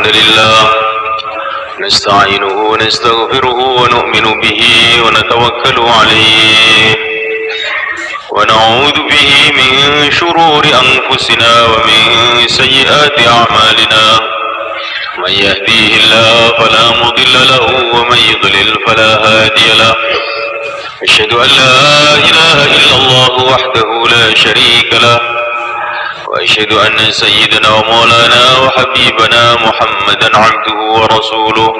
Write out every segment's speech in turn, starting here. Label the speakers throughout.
Speaker 1: الحمد لله نستعينه ونستغفره ونؤمن به ونتوكل عليه ونعوذ به من شرور أنفسنا ومن سيئات أعمالنا من يهديه الله فلا مضل له ومن يضلل فلا هادي له أشهد أن لا إله إلا الله وحده لا شريك له وأشهد أن سيدنا ومولانا وحبيبنا محمدا عبده ورسوله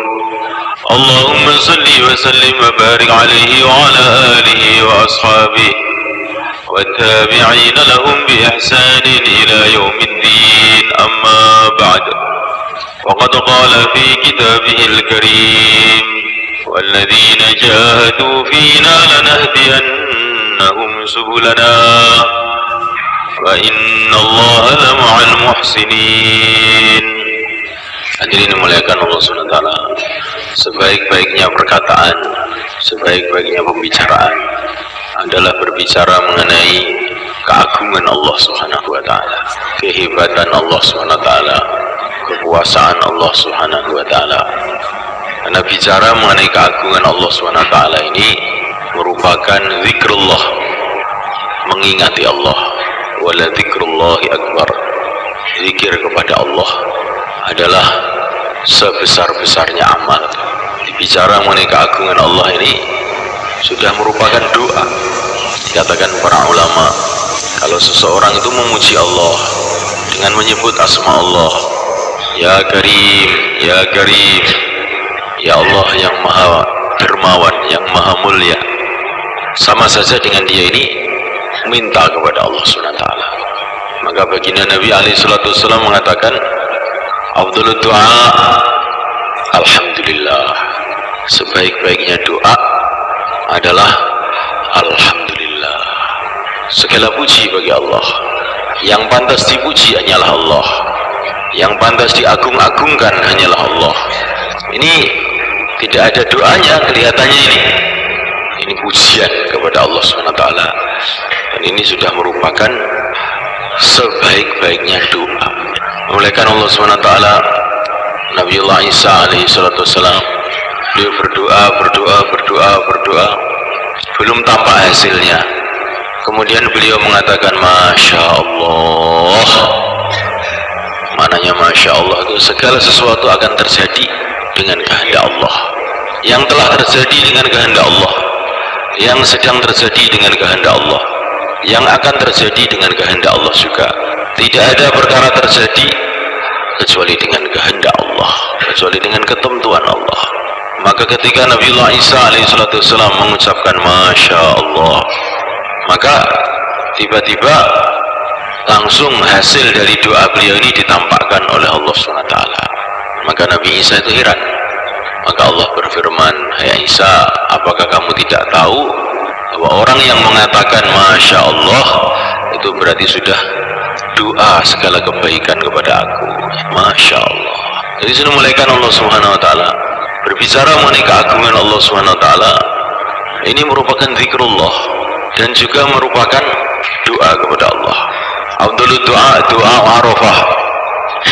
Speaker 1: اللهم صل وسلم وبارك عليه وعلى آله وأصحابه والتابعين لهم بإحسان إلى يوم الدين أما بعد وقد قال في كتابه الكريم والذين جاهدوا فينا لنهدينهم سبلنا وإن الله لمع المحسنين. Hadirin dimuliakan Allah SWT, sebaik-baiknya perkataan, sebaik-baiknya pembicaraan adalah berbicara mengenai keagungan Allah Subhanahu wa taala, kehebatan Allah Subhanahu wa taala, kekuasaan Allah Subhanahu wa taala. Karena bicara mengenai keagungan Allah Subhanahu wa taala ini merupakan zikrullah, mengingati Allah. Wala zikrullahi akbar, zikir kepada Allah adalah sebesar-besarnya amal. Bicara mengenai keagungan Allah ini sudah merupakan doa. Dikatakan para ulama, kalau seseorang itu memuji Allah dengan menyebut asma Allah, ya Karim, ya Karim, ya Allah yang maha dermawan, yang maha mulia, sama saja dengan dia ini minta kepada Allah SWT. Maka baginda Nabi SAW mengatakan, afdhalud du'a alhamdulillah, sebaik-baiknya doa adalah alhamdulillah. Segala puji bagi Allah, yang pantas dipuji hanyalah Allah, yang pantas diagung-agungkan hanyalah Allah. Ini tidak ada doanya kelihatannya ini pujian kepada Allah SWT. Dan ini sudah merupakan sebaik-baiknya doa. Olehkan Allah SWT, Nabiullah Isa alaihissalam, beliau berdoa, belum tampak hasilnya. Kemudian beliau mengatakan Masya Allah. Maknanya Masya Allah itu segala sesuatu akan terjadi dengan kehendak Allah, yang telah terjadi dengan kehendak Allah, yang sedang terjadi dengan kehendak Allah, yang akan terjadi dengan kehendak Allah juga. Tidak ada perkara terjadi kecuali dengan kehendak Allah, kecuali dengan ketentuan Allah. Maka ketika Nabiullah Isa alaihissalam mengucapkan Masya Allah, maka tiba-tiba langsung hasil dari doa beliau ini ditampakkan oleh Allah SWT. Maka Nabi Isa itu heran. Maka Allah berfirman, hai Isa, apakah kamu tidak tahu bahwa orang yang mengatakan Masya Allah itu berarti sudah doa segala kebaikan kepada aku. Masya Allah. Jadi sudah mulaikan Allah Subhanahu wa taala berbicara mengenai keagungan Allah Subhanahu wa taala. Ini merupakan zikrullah dan juga merupakan doa kepada Allah. Afdhalud du'a doa Arafah,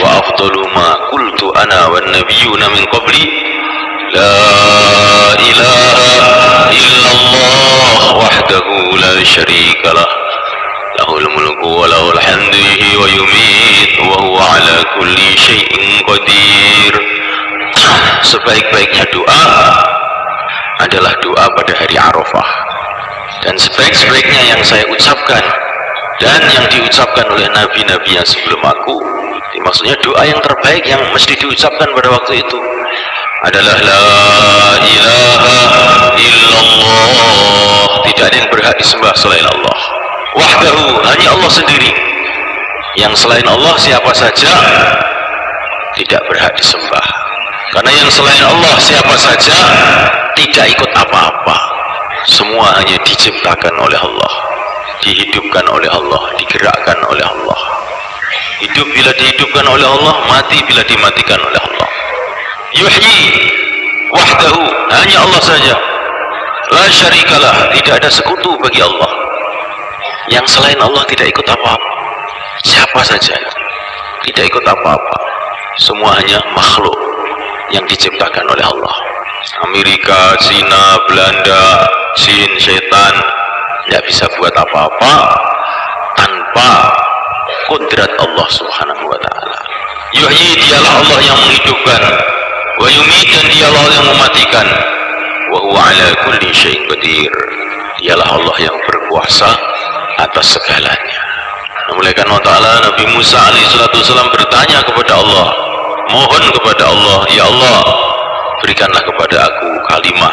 Speaker 1: wa afdalu ma qultu ana wan nabiyyuna min qabli la ilaha illallah wahdahu la syarika lah, lahul mulku wa lahul hamdu yuhyi wa yumiit wa huwa ala kulli syai'in qadir. Sebaik-baiknya doa adalah doa pada hari Arafah, dan sebaik-baiknya yang saya ucapkan dan yang diucapkan oleh nabi-nabi yang sebelum aku, maksudnya doa yang terbaik yang mesti diucapkan pada waktu itu adalah la ilaha illallah, tidak ada yang berhak disembah selain Allah, wahdahu, hanya Allah sendiri, yang selain Allah siapa saja tidak berhak disembah. Karena yang selain Allah siapa saja tidak ikut apa-apa, semua hanya diciptakan oleh Allah, dihidupkan oleh Allah, digerakkan oleh Allah. Hidup bila dihidupkan oleh Allah, mati bila dimatikan oleh Allah. Yuhyi wahdahu, hanya Allah saja. La syarikalah, tidak ada sekutu bagi Allah. Yang selain Allah tidak ikut apa-apa. Siapa saja tidak ikut apa-apa. semua hanya makhluk yang diciptakan oleh Allah. Amerika, Cina, Belanda, jin, setan tidak bisa buat apa-apa tanpa kudrat Allah Subhanahu wa ta'ala. Yuhyi, dialah Allah yang menghidupkan, wa yumit, dan dialah Allah yang mematikan, wa huwa ala kulli syai'in qadir, dialah Allah yang berkuasa atas segalanya. Mulai karena ta'ala Nabi Musa alaihissalam bertanya kepada Allah, mohon kepada Allah, ya Allah, berikanlah kepada aku kalimah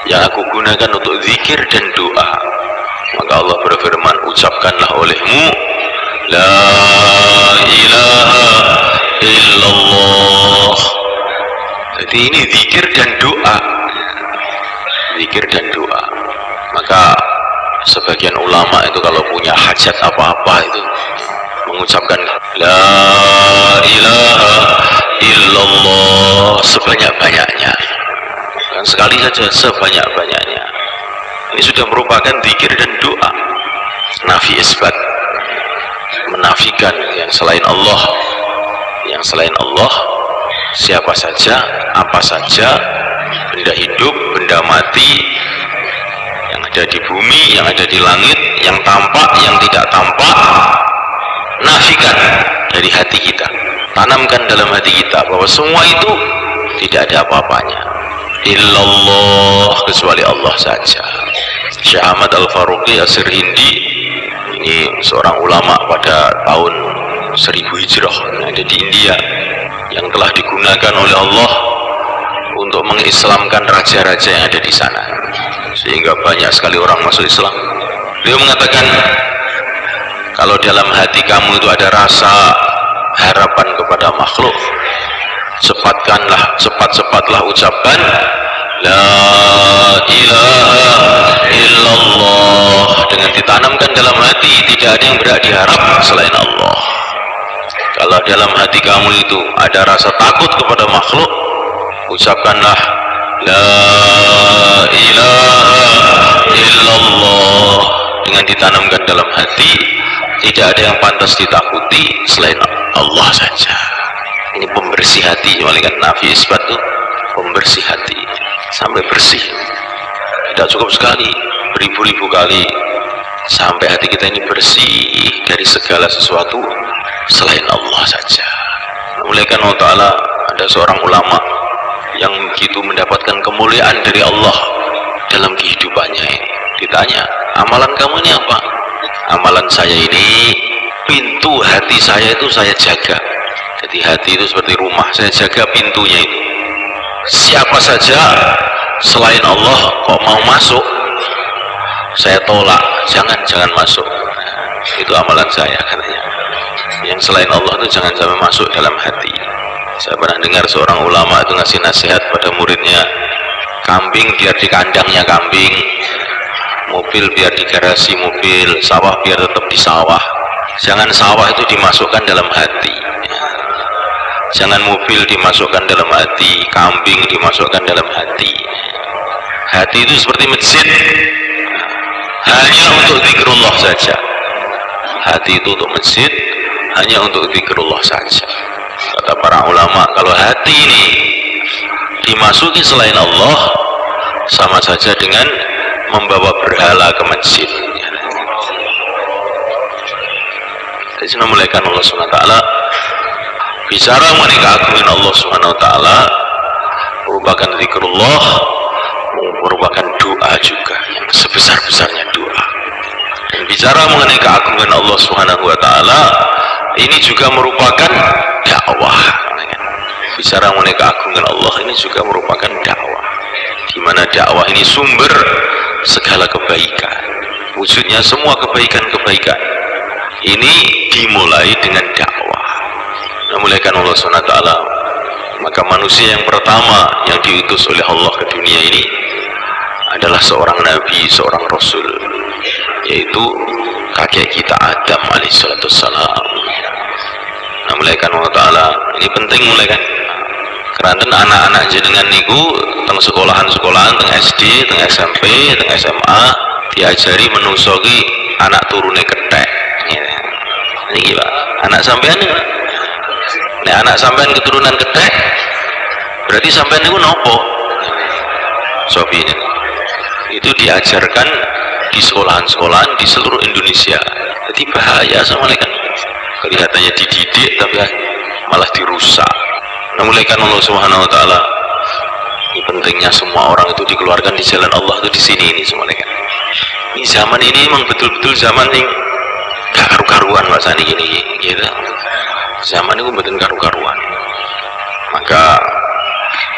Speaker 1: yang aku gunakan untuk zikir dan doa. Maka Allah berfirman, ucapkanlah olehmu la ilaha illallah. Jadi ini zikir dan doa, zikir dan doa. Maka sebagian ulama itu kalau punya hajat apa-apa itu mengucapkan la ilaha illallah sebanyak-banyaknya, dan sekali saja sebanyak-banyaknya. Ini sudah merupakan zikir dan doa. Nafi isbat, menafikan yang selain Allah. Yang selain Allah, siapa saja, apa saja, benda hidup, benda mati, yang ada di bumi, yang ada di langit, yang tampak, yang tidak tampak, nafikan dari hati kita, tanamkan dalam hati kita bahwa semua itu tidak ada apa-apanya, illallah, kecuali Allah saja. Syekh Ahmad Al-Faruqi As-Sirhindi, ini seorang ulama pada tahun 1000 Hijrah yang ada di India, yang telah digunakan oleh Allah untuk mengislamkan raja-raja yang ada di sana, sehingga banyak sekali orang masuk Islam. Beliau mengatakan, kalau dalam hati kamu itu ada rasa harapan kepada makhluk, cepat-cepatlah ucapkan la ilaha illallah, dengan ditanamkan dalam hati tidak ada yang berhak diharap selain Allah. Kalau dalam hati kamu itu ada rasa takut kepada makhluk, ucapkanlah la ilaha illallah, dengan ditanamkan dalam hati tidak ada yang pantas ditakuti selain Allah saja. Ini pembersih hati. Malaikat nafi isbat itu pembersih hati sampai bersih. Tidak cukup sekali, beribu-ribu kali sampai hati kita ini bersih dari segala sesuatu selain Allah saja. Mulai karena ta'ala ada seorang ulama yang begitu mendapatkan kemuliaan dari Allah dalam kehidupannya ini. Ditanya, amalan kamu ini apa? Amalan saya ini, pintu hati saya itu saya jaga. Jadi hati itu seperti rumah, saya jaga pintunya itu. Siapa saja selain Allah kok mau masuk, saya tolak, jangan masuk. Nah, itu amalan saya katanya. Yang selain Allah itu jangan sampai masuk dalam hati. Saya pernah dengar seorang ulama itu ngasih nasihat pada muridnya, kambing biar di kandangnya kambing, mobil biar di garasi mobil, sawah biar tetap di sawah. Jangan sawah itu dimasukkan dalam hati, jangan mobil dimasukkan dalam hati, kambing dimasukkan dalam hati. Hati itu seperti masjid, hanya untuk zikrullah saja. Hati itu untuk masjid, hanya untuk zikrullah saja. Kata para ulama, kalau hati ini dimasuki selain Allah, sama saja dengan membawa berhala ke masjid. Jadi mulaikan Allah SWT bicara mengenai keagungan Allah SWT merupakan zikrullah, merupakan doa juga yang sebesar-besarnya doa. Dan bicara mengenai keagungan Allah SWT ini juga merupakan dakwah. Bicara mengenai keagungan Allah ini juga merupakan dakwah, di mana dakwah ini sumber segala kebaikan, wujudnya semua kebaikan-kebaikan ini dimulai dengan dakwah. Memulaikan Allah SWT, maka manusia yang pertama yang diutus oleh Allah ke dunia ini adalah seorang nabi, seorang rasul, yaitu kakek kita Adam alaihissalam. Memulaikan Allah Ta'ala, ini penting mulaikan karena anak-anak jenengan niku teng sekolahan-sekolahan, teng SD, teng SMP, teng SMA diajari menusoki anak turune kethek. Ini Pak, anak sampean ini Pak. Nek anak sampean keturunan ketek, berarti sampean itu nopo? Sobinya itu diajarkan di sekolahan-sekolahan di seluruh Indonesia. Jadi bahaya sama kan, kelihatannya dididik tapi malah dirusak. Nah, mulai kan Allah Subhanahu Wa Taala, ini pentingnya semua orang itu dikeluarkan di jalan Allah itu di sini ini semua kan. Ini zaman ini memang betul-betul zaman yang gak karu-karuan masanya gini gitu. Zaman itu betul karu-karuan. Maka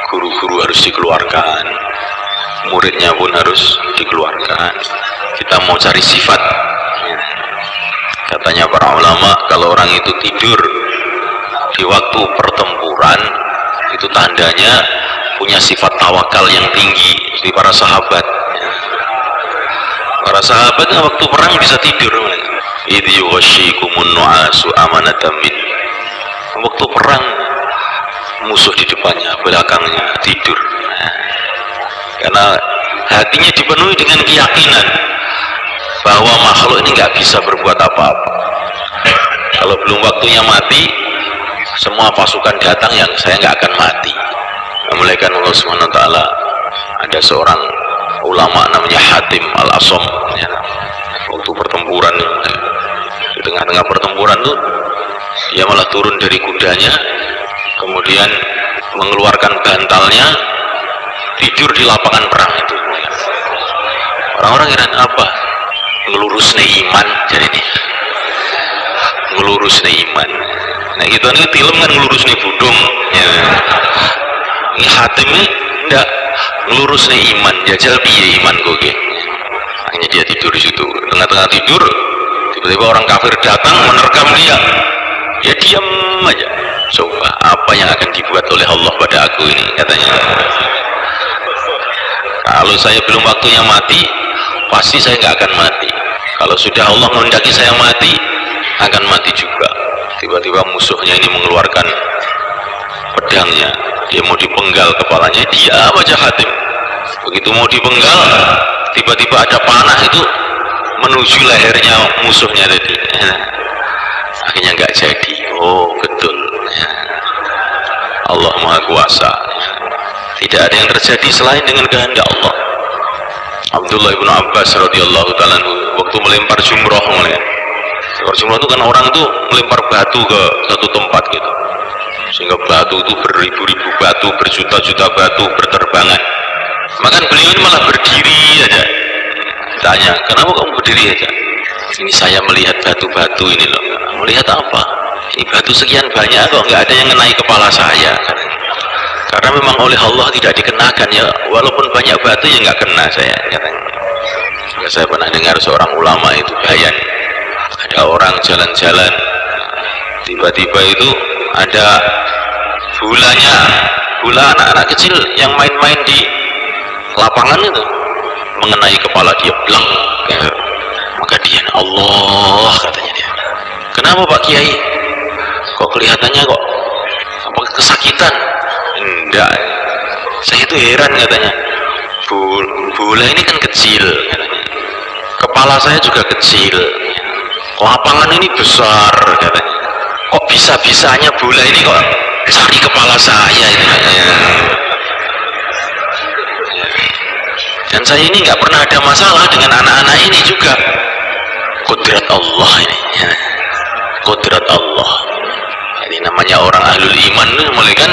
Speaker 1: guru-guru harus dikeluarkan, muridnya pun harus dikeluarkan. Kita mau cari sifat. Katanya para ulama, kalau orang itu tidur di waktu pertempuran, itu tandanya punya sifat tawakal yang tinggi. Di para sahabat. Para sahabat waktu perang bisa tidur. Idh yughashshikumun nu'asu amanatan min. Waktu perang musuh di depannya, belakangnya tidur. Karena hatinya dipenuhi dengan keyakinan bahwa makhluk ini nggak bisa berbuat apa-apa. Kalau belum waktunya mati, semua pasukan datang yang saya nggak akan mati. Mulai kan Allah Subhanahu Wa Taala, ada seorang ulama namanya Hatim Al-Asom, ya, waktu pertempuran di tengah-tengah pertempuran tuh dia malah turun dari kudanya, kemudian mengeluarkan bantalnya, tidur di lapangan perang itu. Orang-orang kira apa? Ngelurus iman, jadi nih ngelurus iman. Nah gitu nih film kan ngelurus budung, ya. Ini Hatim ini enggak ngelurus iman, jajal piye iman gue. Hanya dia tidur di situ, tengah-tengah tidur, tiba-tiba orang kafir datang menerkam dia. Ya diam aja. Coba apa yang akan dibuat oleh Allah pada aku ini, katanya. Kalau saya belum waktunya mati, pasti saya nggak akan mati. Kalau sudah Allah menghendaki saya mati, akan mati juga. Tiba-tiba musuhnya ini mengeluarkan pedangnya, dia mau dipenggal kepalanya, dia aja Hatim. Begitu mau dipenggal, tiba-tiba ada panah itu menuju lehernya musuhnya tadi. Akhirnya nggak jadi. Oh betul, Allah Maha Kuasa. Tidak ada yang terjadi selain dengan kehendak Allah. Abdullah bin Abbas radhiyallahu taala waktu melempar jumroh, melempar jumroh itu kan orang tuh melempar batu ke satu tempat gitu, sehingga batu itu beribu-ribu batu, berjuta-juta batu berterbangan. Maka beliau ini malah berdiri aja. Tanya, kenapa kamu berdiri aja? Ini saya melihat batu-batu ini loh. Melihat apa? Ini batu sekian banyak kok nggak ada yang mengenai kepala saya. Karena memang oleh Allah tidak dikenakan ya, walaupun banyak batu yang nggak kena saya. Katanya. Saya pernah dengar seorang ulama itu bayan, ada orang jalan-jalan, tiba-tiba itu ada bulanya, bula anak-anak kecil yang main-main di lapangan itu mengenai kepala dia, blang. Maka dia, Allah, katanya dia. Kenapa Pak Kiai? Kok kelihatannya kok apa kesakitan? Enggak, saya itu heran katanya. Bola ini kan kecil, katanya. Kepala saya juga kecil. Lapangan ini besar, katanya. Kok bisa-bisanya bola ini kok cari kepala saya itu, katanya. Dan saya ini nggak pernah ada masalah dengan anak-anak ini juga. Kudrat Allah ini, kudrat Allah. Ini namanya orang ahlul iman itu mulai kan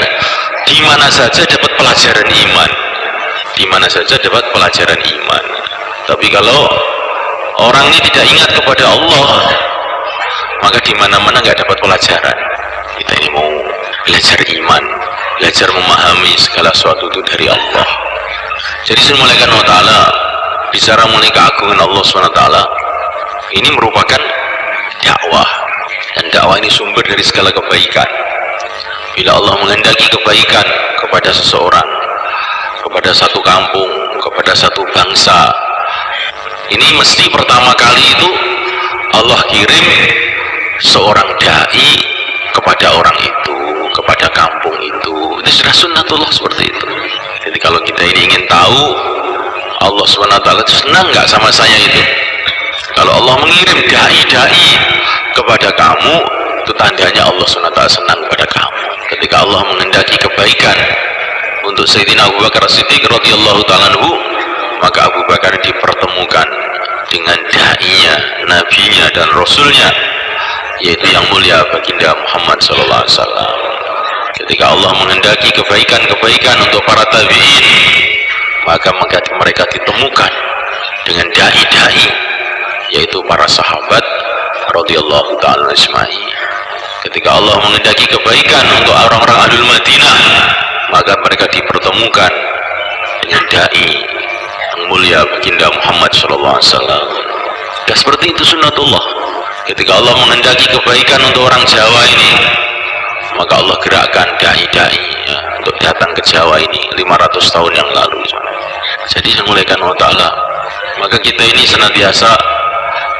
Speaker 1: di mana saja dapat pelajaran iman, di mana saja dapat pelajaran iman. Tapi kalau orang ini tidak ingat kepada Allah, maka di mana-mana nggak dapat pelajaran. Kita ini mau belajar iman, belajar memahami segala sesuatu itu dari Allah. Jadi Subhanahu wa ta'ala bicara mengenai keagungan Allah Subhanahu wa ta'ala, ini merupakan dakwah, dan dakwah ini sumber dari segala kebaikan. Bila Allah menghendaki kebaikan kepada seseorang, kepada satu kampung, kepada satu bangsa, ini mesti pertama kali itu Allah kirim seorang dai kepada orang itu, kepada kampung itu. Itu sudah sunnatullah seperti itu. Jadi kalau kita ini ingin tahu Allah SWT senang nggak sama saya itu, kalau Allah mengirim dai-dai kepada kamu, itu tandanya Allah SWT senang kepada kamu. Ketika Allah menghendaki kebaikan untuk Sayyidina Abu Bakar Siddiq radhiyallahu ta'ala anhu, maka Abu Bakar dipertemukan dengan da'inya, nabinya dan rasulnya, yaitu yang mulia baginda Muhammad sallallahu alaihi wasallam. Ketika Allah menghendaki kebaikan-kebaikan untuk para tabi'in, maka mereka ditemukan dengan dai-dai, yaitu para sahabat radhiyallahu ta'ala ajma'in. Ketika Allah menghendaki kebaikan untuk orang-orang Ahlul Madinah, maka mereka dipertemukan dengan dai yang mulia baginda Muhammad sallallahu alaihi wasallam. Dan seperti itu sunnatullah. Ketika Allah menghendaki kebaikan untuk orang Jawa ini, maka Allah gerakkan dai-dai ya, untuk datang ke Jawa ini 500 tahun yang lalu. Jadi semuliakan Allah Ta'ala, maka kita ini senantiasa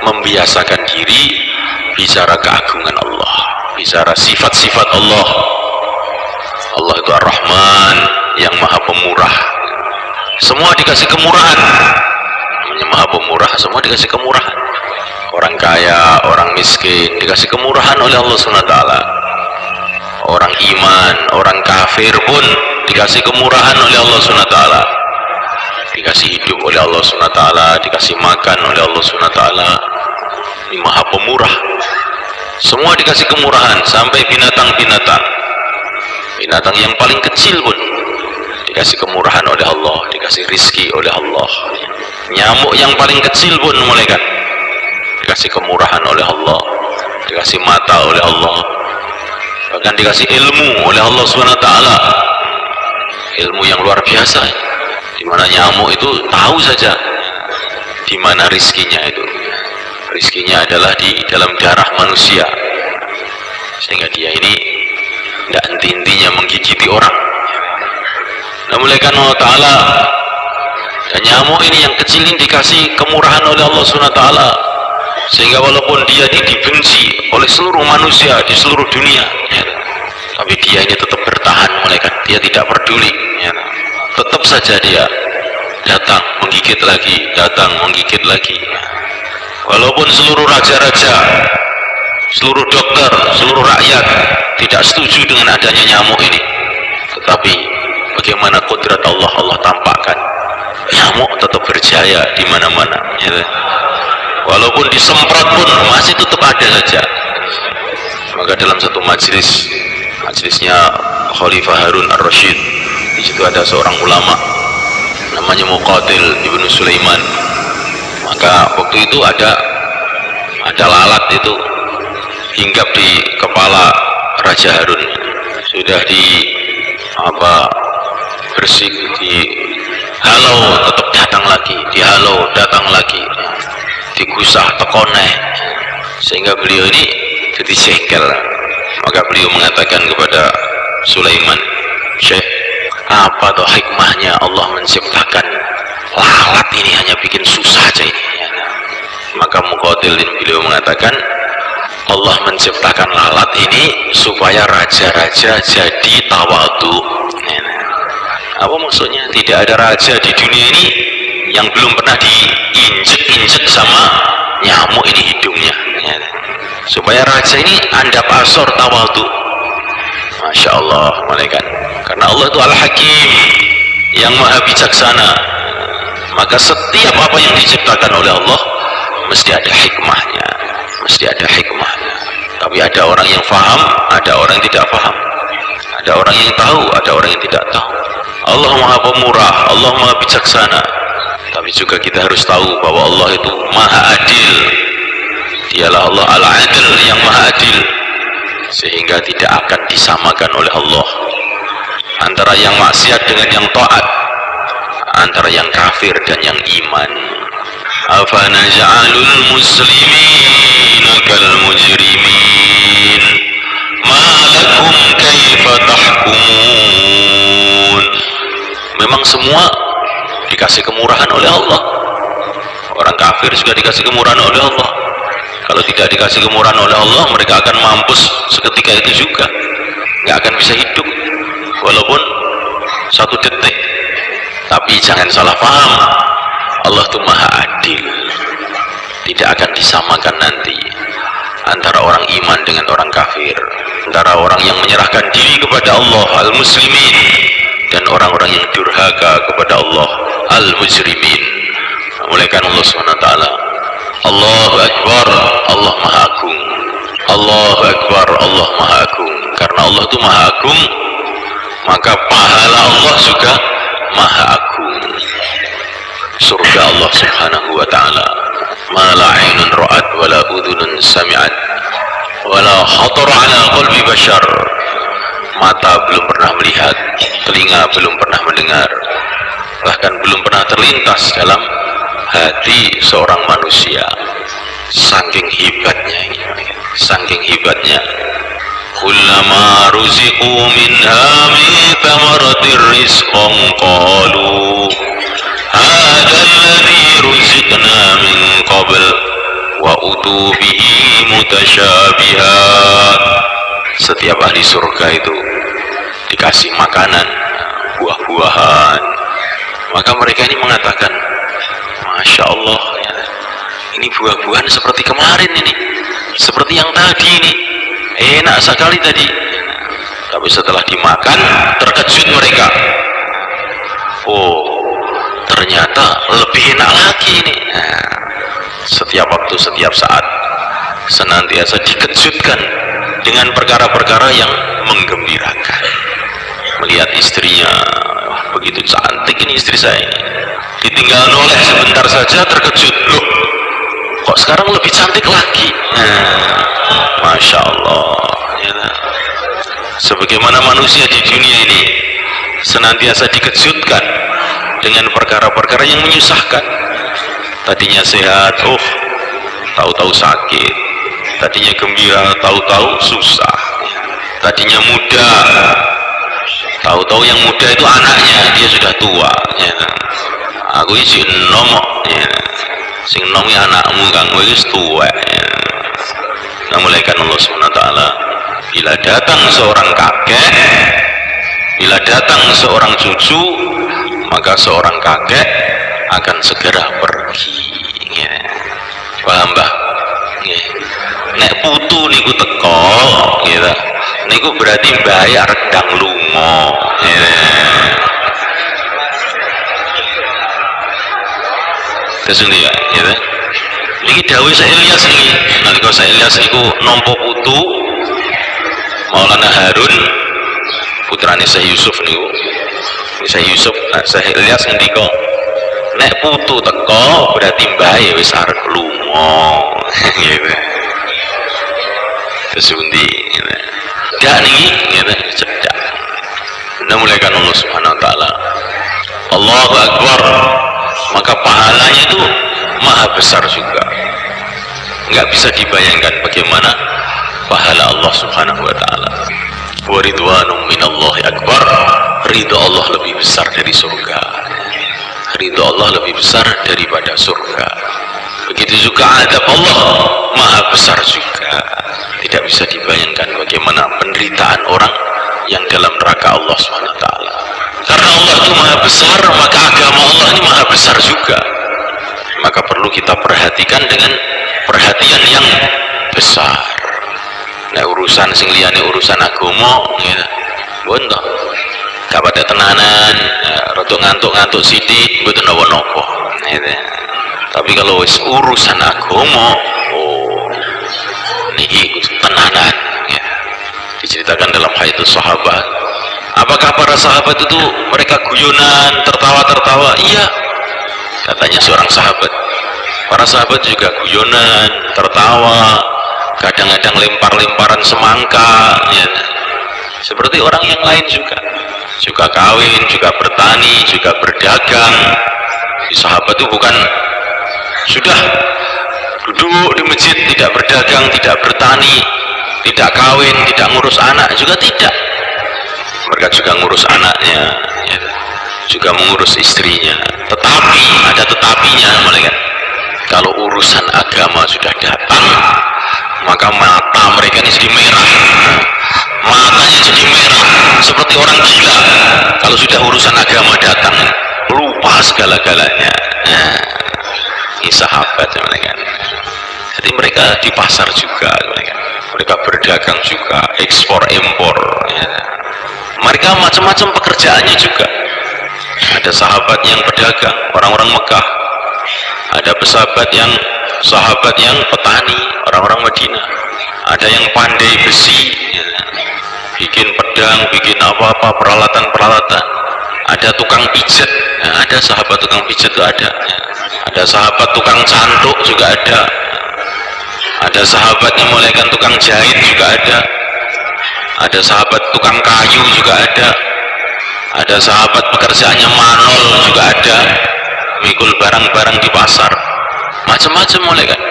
Speaker 1: membiasakan diri bicara keagungan Allah, bicara sifat-sifat Allah. Allah itu Ar-Rahman, yang maha pemurah. Semua dikasih kemurahan, namanya maha pemurah, semua dikasih kemurahan. Orang kaya, orang miskin dikasih kemurahan oleh Allah SWT. Orang iman, orang kafir pun dikasih kemurahan oleh Allah SWT. Dikasih hidup oleh Allah SWT, dikasih makan oleh Allah SWT. Ini maha pemurah. Semua dikasih kemurahan, sampai binatang-binatang. Binatang yang paling kecil pun dikasih kemurahan oleh Allah, dikasih rizki oleh Allah. Nyamuk yang paling kecil pun malaikat dikasih kemurahan oleh Allah, dikasih mata oleh Allah, bahkan dikasih ilmu oleh Allah SWT. Ilmu yang luar biasa, di mana nyamuk itu tahu saja di mana rizkinya itu. Rizkinya adalah di dalam darah manusia, sehingga dia ini tidak henti-hentinya menggigiti orang. Namun Allah Ta'ala, dan nyamuk ini yang kecil ini dikasih kemurahan oleh Allah SWT, sehingga walaupun dia dibenci oleh seluruh manusia di seluruh dunia, ya, tapi dia ini tetap bertahan, malaikat. Dia tidak peduli, ya, tetap saja dia datang menggigit lagi, datang menggigit lagi. Walaupun seluruh raja-raja, seluruh dokter, seluruh rakyat tidak setuju dengan adanya nyamuk ini, tetapi bagaimana kodrat Allah, Allah tampakkan nyamuk tetap berjaya di mana-mana, ya. Walaupun disemprot pun masih tetap ada saja. Maka dalam satu majelisnya Khalifah Harun Ar-Rasyid, di situ ada seorang ulama namanya Muqatil Ibnu Sulaiman. Maka waktu itu ada lalat itu hinggap di kepala Raja Harun, sudah di bersih, di halau tetap datang lagi, dihalau datang lagi, digusah tekoneh, sehingga beliau ini jadi jengkel. Maka beliau mengatakan kepada Sulaiman, Syekh, apa toh hikmahnya Allah menciptakan lalat ini, hanya bikin susah aja ini. Maka Muqatil beliau mengatakan, Allah menciptakan lalat ini supaya raja-raja jadi tawadu. Apa maksudnya? Tidak ada raja di dunia ini yang belum pernah diinjek-injek sama nyamuk ini hidungnya, supaya raja ini andap asor tawadu. Masya Allah, malaikat. Karena Allah itu Al-Hakim, yang maha bijaksana. Maka setiap apa yang diciptakan oleh Allah mesti ada hikmahnya, mesti ada hikmahnya. Tapi ada orang yang faham, ada orang yang tidak faham, ada orang yang tahu, ada orang yang tidak tahu. Allah maha pemurah, Allah maha bijaksana. Tapi juga kita harus tahu bahwa Allah itu maha adil. Dialah Allah Al-Adil, yang maha adil, sehingga tidak akan disamakan oleh Allah antara yang maksiat dengan yang taat, antara yang kafir dan yang iman. Afanaj'alul muslimina kal mujrimin ma lakum kaifa tahkumun. Memang semua dikasih kemurahan oleh Allah. Orang kafir juga dikasih kemurahan oleh Allah. Kalau tidak dikasih kemurahan oleh Allah, mereka akan mampus seketika itu juga, nggak akan bisa hidup walaupun satu detik. Tapi jangan salah paham, Allah itu maha adil, tidak akan disamakan nanti antara orang iman dengan orang kafir, antara orang yang menyerahkan diri kepada Allah al-muslimin dan orang-orang yang durhaka kepada Allah al-mujrimin. Memuliakan Allah SWT. Allahu Akbar, Allah Maha Agung. Allahu Akbar, Allah Maha Agung. Karena Allah itu Maha Agung, maka pahala Allah juga Maha Agung. Surga Allah Subhanahu wa ta'ala, ma la 'ainun ra'at wa la udhunun sami'at wa la khatara 'ala qalbi bashar. Mata belum pernah melihat, telinga belum pernah mendengar, bahkan belum pernah terlintas dalam hati seorang manusia. Saking hebatnya ini, saking hebatnya. Kullama ruziqu minha min thamaratir rizqan qalu hadha alladhi ruziqna min qabl wa utu bihi mutasyabihat. Setiap ahli surga itu dikasih makanan, buah-buahan, maka mereka ini mengatakan, Masya Allah, ya, ini buah-buahan seperti kemarin ini, seperti yang tadi ini, enak sekali tadi. Tapi setelah dimakan, terkejut mereka, oh ternyata lebih enak lagi ini. Nah, setiap waktu, setiap saat senantiasa dikejutkan dengan perkara-perkara yang menggembirakan. Melihat istrinya, wah, begitu cantik ini istri saya ini, ditinggal oleh sebentar saja terkejut, loh kok sekarang lebih cantik lagi. Masya Allah, ya. Sebagaimana manusia di dunia ini senantiasa dikejutkan dengan perkara-perkara yang menyusahkan. Tadinya sehat, oh tahu-tahu sakit. Tadinya gembira, tahu-tahu susah. Tadinya muda, tahu-tahu yang muda itu anaknya, dia sudah tua, ya. Aku isi nomok, ya. Sing nomi anakmu kang wis tua, ya. Namuliakan Allah SWT. Bila datang seorang kakek, bila datang seorang cucu, maka seorang kakek akan segera pergi, ya. Paham bah? Ya. Nek putu niku teko, gitu. Niku berarti bayar redang lungo, ya. Kesini ya, gitu. Niki dawuh Syekh Ilyas niki, nalika Syekh Ilyas niku nampa putu Maulana Harun putrane Syekh Yusuf niku. Syekh Yusuf, Syekh Ilyas ngendika, nek putu teko berarti mbahe wis arep lunga. Gitu. Kesundi, gitu. Gak niki, gitu, cedak. Namuliakan Allah Subhanahu wa ta'ala. Allahu Akbar. Maka pahalanya itu maha besar juga. Nggak bisa dibayangkan bagaimana pahala Allah Subhanahu wa ta'ala. Wa ridwanum minallahi akbar. Ridho Allah lebih besar dari surga. Ridho Allah lebih besar daripada surga. Begitu juga adab Allah maha besar juga. Tidak bisa dibayangkan bagaimana penderitaan orang yang dalam neraka Allah Subhanahu wa ta'ala. Karena Allah itu maha besar, maka agama Allah ini maha besar juga. Maka perlu kita perhatikan dengan perhatian yang besar. Nah, urusan sing liyane urusan agama, ya, bonto. Gak pada tenanan, ya, rada ngantuk-ngantuk sithik, mboten napa-napa. Ya. Tapi kalau wis urusan agama, oh, niki tenanan, ya. Diceritakan dalam hadits sahabat. Apakah para sahabat itu mereka guyonan, tertawa-tertawa? Iya, katanya seorang sahabat. Para sahabat juga guyonan, tertawa, kadang-kadang lempar-lemparan semangka, ya. Seperti orang yang lain juga kawin, juga bertani, juga berdagang. Di sahabat itu bukan sudah duduk di masjid, tidak berdagang, tidak bertani, tidak kawin, tidak ngurus anak, juga tidak. Mereka juga ngurus anaknya, ya, juga mengurus istrinya. Tetapi ada tetapinya, mereka. Kalau urusan agama sudah datang, maka mata mereka ini jadi merah. Matanya jadi merah, seperti orang gila. Kalau sudah urusan agama datang, lupa segala-galanya. Nah, ini sahabat, mereka. Jadi mereka di pasar juga. mereka berdagang juga, ekspor impor ya. Mereka macam-macam pekerjaannya juga. Ada sahabat yang pedagang, orang-orang Mekah. Ada sahabat yang petani, orang-orang Madinah. Ada yang pandai besi ya. Bikin pedang, bikin apa-apa, peralatan-peralatan. Ada tukang pijat ya. Ada sahabat tukang pijat itu ada ya. Ada sahabat tukang cantuk juga ada. Ada sahabat yang mulaikan tukang jahit juga ada. Ada sahabat tukang kayu juga ada. Ada sahabat pekerjaannya manol juga ada, mikul barang-barang di pasar, macam-macam mulai kan.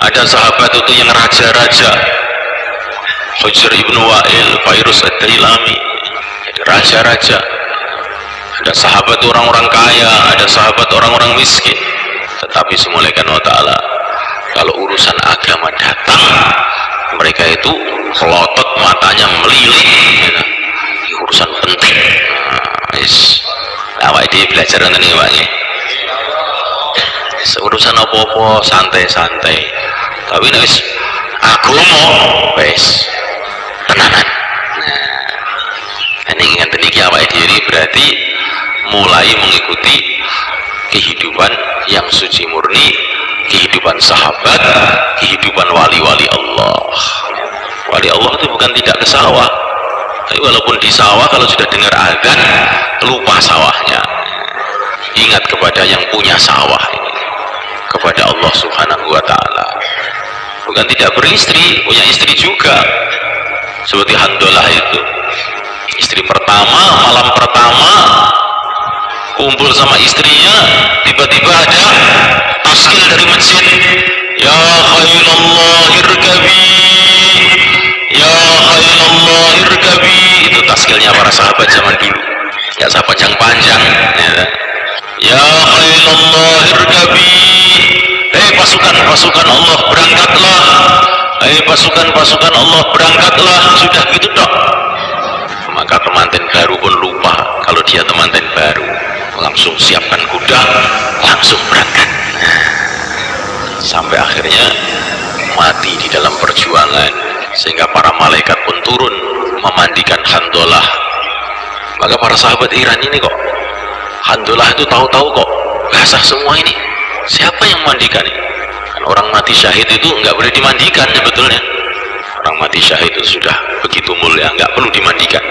Speaker 1: Ada sahabat itu yang raja-raja, Hujr ibn Wa'il, Fairuz ad-Dailami, jadi raja-raja. Ada sahabat orang-orang kaya, ada sahabat orang-orang miskin. Tetapi semulaikan Allah Ta'ala, kalau urusan agama datang, mereka itu pelotot, matanya melilit gitu. Urusan penting. Awak dia belajar dengan ini Pak. Urusan apa-apa santai-santai. Tapi nek wis agama wis tenanan. Nah, ini ngenten iki awak dhewe berarti mulai mengikuti kehidupan yang suci murni, kehidupan sahabat, kehidupan wali-wali Allah. Wali Allah itu bukan tidak ke sawah, tapi walaupun di sawah kalau sudah dengar azan lupa sawahnya. Ingat kepada yang punya sawah ini, kepada Allah Subhanahu wa Ta'ala. Bukan tidak beristri, punya istri juga. Seperti Handolah itu, istri pertama, malam pertama kumpul sama istrinya, tiba-tiba ada taskil dari masjid, ya khailallah irkabi, ya khailallah irkabi. Itu taskilnya para sahabat zaman dulu, ya sahabat yang panjang ya khailallah irkabi, pasukan Allah berangkatlah, pasukan Allah berangkatlah. Sudah gitu dok. Maka temanten baru pun lupa kalau dia temanten baru, langsung siapkan kuda, langsung berangkat. Sampai akhirnya mati di dalam perjuangan, sehingga para malaikat pun turun memandikan Handolah. Maka para sahabat Iran ini kok Handolah itu tahu-tahu kok basah semua ini, siapa yang memandikan ini? Kan orang mati syahid itu nggak boleh dimandikan sebetulnya. Orang mati syahid itu sudah begitu mulia, nggak perlu dimandikan.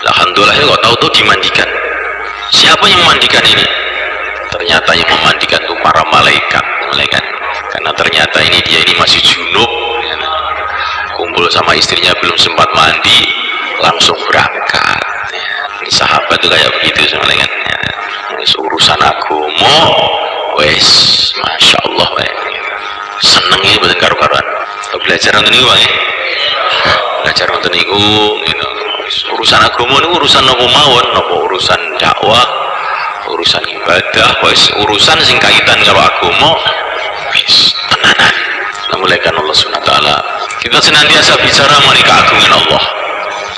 Speaker 1: Lah Handolah itu kok tahu-tahu dimandikan. Siapa yang memandikan ini? Ternyata yang memandikan itu para malaikat. Karena ternyata dia ini masih junub, kumpul sama istrinya belum sempat mandi, langsung berangkat. Ini sahabat itu kayak begitu sebenarnya. Urusan agama, wes, masya Allah, senengnya betul karu-karuan. Belajar nonton ini, belajar nonton itu, urusan agama ini urusan apa mawon, apa urusan dakwah, urusan ibadah, wes urusan sing kaitan karo agama, wes tenanan. Mulaikan Allah Subhanahu wa Ta'ala. Kita senantiasa bicara mengenai keagungan Allah.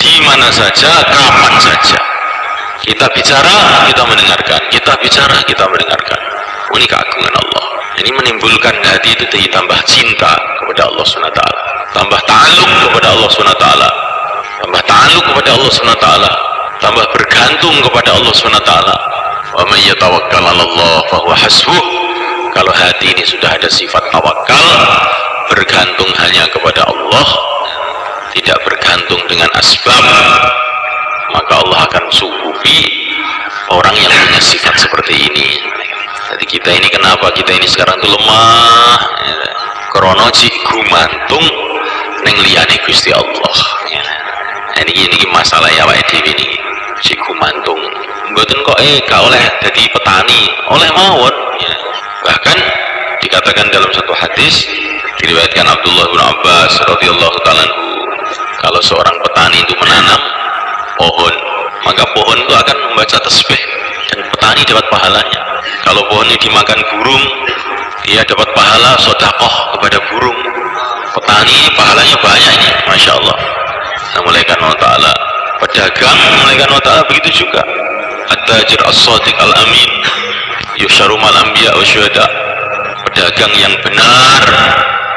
Speaker 1: Di mana saja, kapan saja. Kita bicara, kita mendengarkan. Kita bicara, kita mendengarkan. Ini keagungan Allah. Ini menimbulkan hati itu tambah cinta kepada Allah Subhanahu wa Ta'ala. Tambah ta'alluq kepada Allah Subhanahu wa Ta'ala. Tambah ta'alluq kepada Allah Subhanahu wa Ta'ala. Tambah bergantung kepada Allah Subhanahu wa Ta'ala. Wa may yatawakkal 'ala Allah fa huwa hasbuh. Kalau hati ini sudah ada sifat tawakal, bergantung hanya kepada Allah, tidak bergantung dengan asbab, maka Allah akan sukupi orang yang punya sifat seperti ini. Jadi kita ini kenapa kita ini sekarang tuh lemah? Krono cik gumantung neng liyane Gusti Allah. Ini masalah ya Pak Edi ini. Cik gumantung. Mboten kok gak oleh jadi petani, oleh mawon. Bahkan dikatakan dalam satu hadis diriwayatkan Abdullah bin Abbas radhiyallahu ta'ala, kalau seorang petani itu menanam pohon, maka pohon itu akan membaca tasbih dan petani dapat pahalanya. Kalau pohon ini dimakan burung, dia dapat pahala sedekah kepada burung. Petani pahalanya banyak ini, masya Allah. Nah, mulaikan Allah Ta'ala, pedagang mulaikan Allah Ta'ala begitu juga. At-tajir as-sadiq al-amin yusharu mal anbiya wa syuhada. Pedagang yang benar,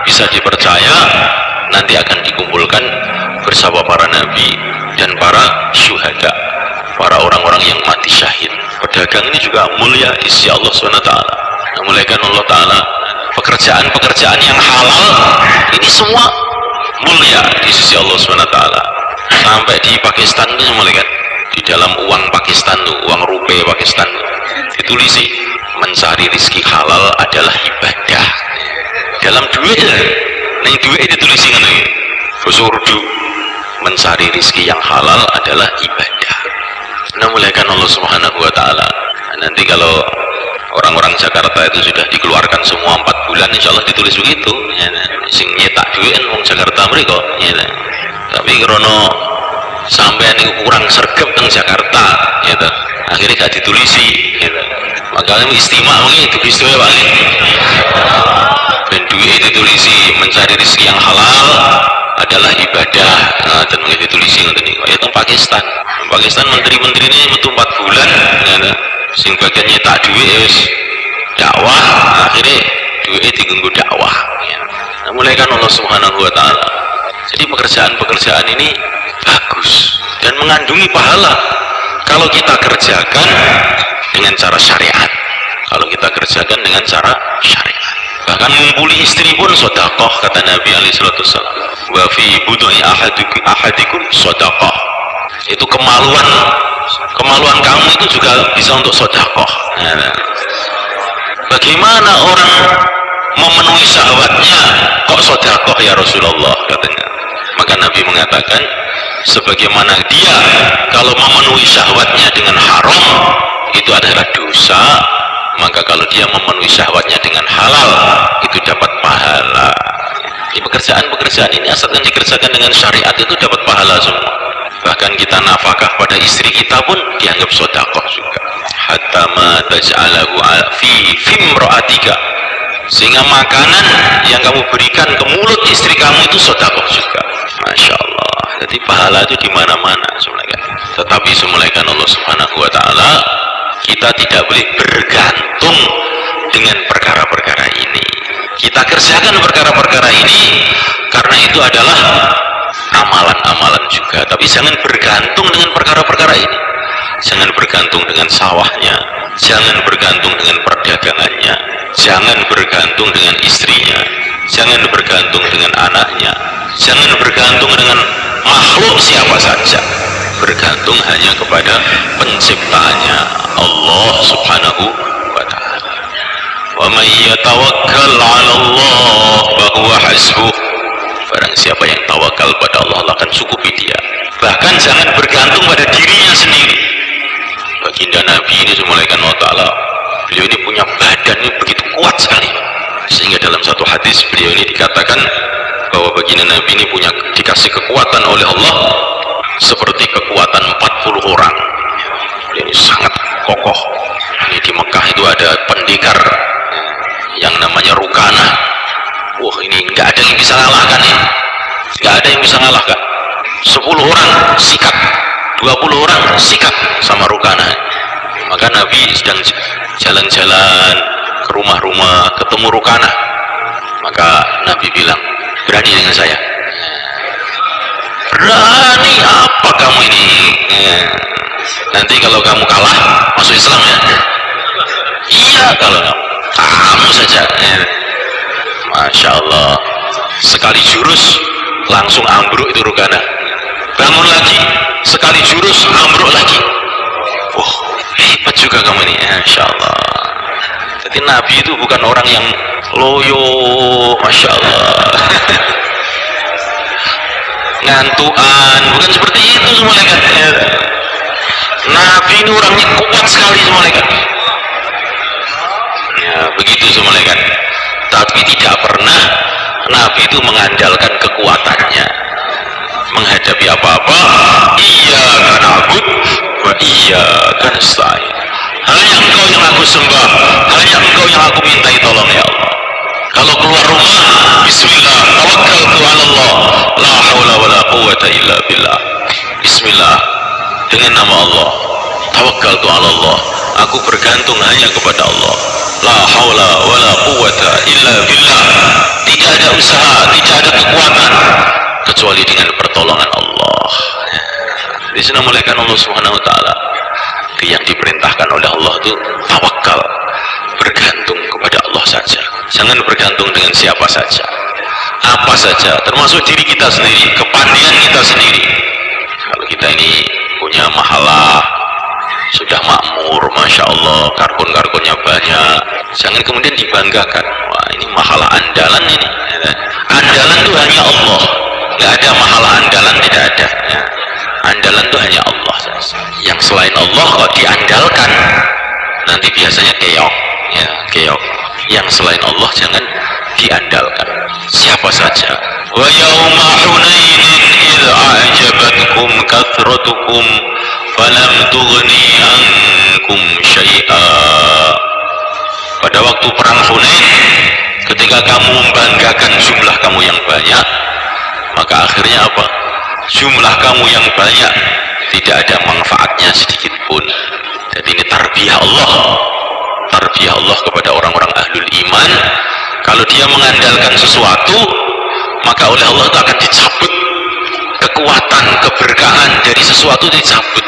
Speaker 1: bisa dipercaya, nanti akan dikumpulkan bersama para nabi dan para syuhada, para orang-orang yang mati syahid. Pedagang ini juga mulia di sisi Allah SWT. Memuliakan Allah Ta'ala. Pekerjaan-pekerjaan yang halal ini semua mulia di sisi Allah SWT. Sampai di Pakistan itu mulia kan, di dalam uang Pakistan tuh, uang rupiah Pakistan ditulis mencari rezeki halal adalah ibadah. Dalam duit ditulis ini bahasa Urdu, mencari rezeki yang halal adalah ibadah. Memuliakan Allah Subhanahu wa Ta'ala. Nanti kalau orang-orang Jakarta itu sudah dikeluarkan semua 4 bulan, insya Allah ditulis begitu ya, sing nyetak duit wong Jakarta mereka ya. Tapi karena sampai ini kurang sergap teng Jakarta ya, akhirnya gak ditulisi ya. Makanya istimewa mungkin itu istimewa banget ben duit ditulisi mencari rezeki yang halal adalah ibadah. Nah, dan mungkin ditulisi ya teng Pakistan menteri-menteri ini metu 4 bulan ya, sing bagian nyetak duit dakwah, akhirnya duit diganggu dakwah ya. Nah, mulai kan Allah Subhanahu wa Ta'ala. Jadi pekerjaan-pekerjaan ini bagus dan mengandungi pahala kalau kita kerjakan dengan cara syariat. Bahkan mengumpuli istri pun sedekah, kata Nabi alaihi salatu wasallam. Wa fi budai ahadikum sedekah. Itu kemaluan kamu itu juga bisa untuk sedekah. Nah, bagaimana orang memenuhi syahwatnya kok sedekah ya Rasulullah, katanya. Maka Nabi mengatakan sebagaimana dia kalau memenuhi syahwatnya dengan haram itu adalah dosa, maka kalau dia memenuhi syahwatnya dengan halal itu dapat pahala. Di pekerjaan-pekerjaan ini asalkan dikerjakan dengan syariat itu dapat pahala semua. Bahkan kita nafkah pada istri kita pun dianggap sedekah juga. Hatta ma taj'alahu fi imra'atika, sehingga makanan yang kamu berikan ke mulut istri kamu itu sedekah juga. Masya Allah. Jadi pahala itu di mana-mana sebenarnya. Tetapi semuanya Allah Subhanahu wa Ta'ala, kita tidak boleh bergantung dengan perkara-perkara ini. Kita kerjakan perkara-perkara ini karena itu adalah amalan-amalan juga, tapi jangan bergantung dengan perkara-perkara ini. Jangan bergantung dengan sawahnya, jangan bergantung dengan perdagangannya, jangan bergantung dengan istrinya, jangan bergantung dengan anaknya, jangan bergantung dengan makhluk siapa saja. Bergantung hanya kepada penciptanya, Allah Subhanahu wa Ta'ala. Wa may yatawakkal 'ala Allah fa huwa hasbuh. Barang siapa yang tawakal pada Allah, Allah akan cukupi dia. Bahkan jangan bergantung pada dirinya sendiri. Baginda Nabi ini semuanya Allah Ta'ala, beliau ini punya badan ini begitu kuat sekali, sehingga dalam satu hadis beliau ini dikatakan bahwa baginda Nabi ini dikasih kekuatan oleh Allah seperti kekuatan 40 orang. Beliau ini sangat kokoh. Ini di Mekah itu ada pendekar yang namanya Rukanah. Wah, ini nggak ada yang bisa ngalahkan ini. Nggak ada yang bisa ngalahkan. 10 orang sikat, 20 orang sikat sama Rukanah. Maka Nabi sedang jalan-jalan ke rumah-rumah, ketemu Rukanah. Maka Nabi bilang, berani dengan saya? Berani apa kamu ini? Nanti kalau kamu kalah masuk Islam ya? Iya, kalau kamu saja. Masya Allah, sekali jurus langsung ambruk itu Rukanah. Bangun lagi, sekali jurus ambruk lagi. Wah, hebat juga kamu ini. Masya Allah. Jadi Nabi itu bukan orang yang loyo, Masya Allah. Ngantuan, bukan seperti itu semua kan. Nabi ini orangnya kuat sekali semua kan. Ya, begitu semua kan. Tapi tidak pernah Nabi itu mengandalkan kekuatannya menghadapi apa-apa. Iyyaka na'bud wa iyyaka nasta'in. Hanya Engkau yang aku sembah, hanya Engkau yang aku mintai tolong ya Allah. Kalau keluar rumah, bismillah, tawakkaltu 'ala Allah, la haula wala quwwata illa billah. Bismillah, dengan nama Allah. Tawakkaltu 'ala Allah, aku bergantung hanya kepada Allah. La haula wala quwwata illa billah. Tidak tidak ada usaha, tidak ada kekuatan kecuali dengan pertolongan Allah. Di sini muliakan Allah Subhanahu wa taala. Yang diperintahkan oleh Allah itu tawakal, bergantung kepada Allah saja. Jangan bergantung dengan siapa saja, apa saja, termasuk diri kita sendiri, kepandaian kita sendiri. Kalau kita ini punya mahalah, sudah makmur, masya Allah, karbon-karbonnya banyak, jangan kemudian dibanggakan. Wah, ini mahalah andalan ini. Andalan itu hanya Allah, nggak ada mahalah andalan, tidak ada. Andalan itu hanya Allah. Yang selain Allah kalau diandalkan nanti biasanya keok, ya keok. Yang selain Allah jangan diandalkan. Siapa saja. Wa yauma hunainin idh a'jabatkum kathratukum falam tughni ankum syai'a. Pada waktu perang Hunain, ketika kamu membanggakan jumlah kamu yang banyak, maka akhirnya apa? Jumlah kamu yang banyak tidak ada manfaatnya sedikit pun. Jadi ini tarbiyah Allah, tarbiyah Allah kepada orang-orang ahlul iman. Kalau dia mengandalkan sesuatu, maka oleh Allah itu akan dicabut kekuatan, keberkahan dari sesuatu, dicabut.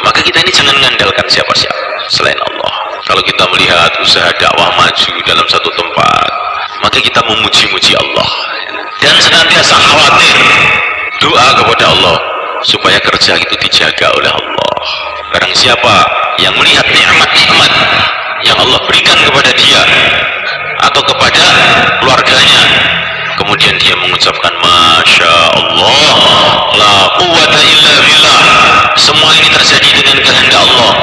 Speaker 1: Maka kita ini jangan mengandalkan siapa-siapa selain Allah. Kalau kita melihat usaha dakwah maju dalam satu tempat, maka kita memuji-muji Allah dan senantiasa khawatir, doa kepada Allah supaya kerja itu dijaga oleh Allah. Barang siapa yang melihat nikmat-nikmat yang Allah berikan kepada dia atau kepada keluarganya, kemudian dia mengucapkan Masya Allah, la quwwata illa billah, semua ini terjadi dengan kehendak Allah,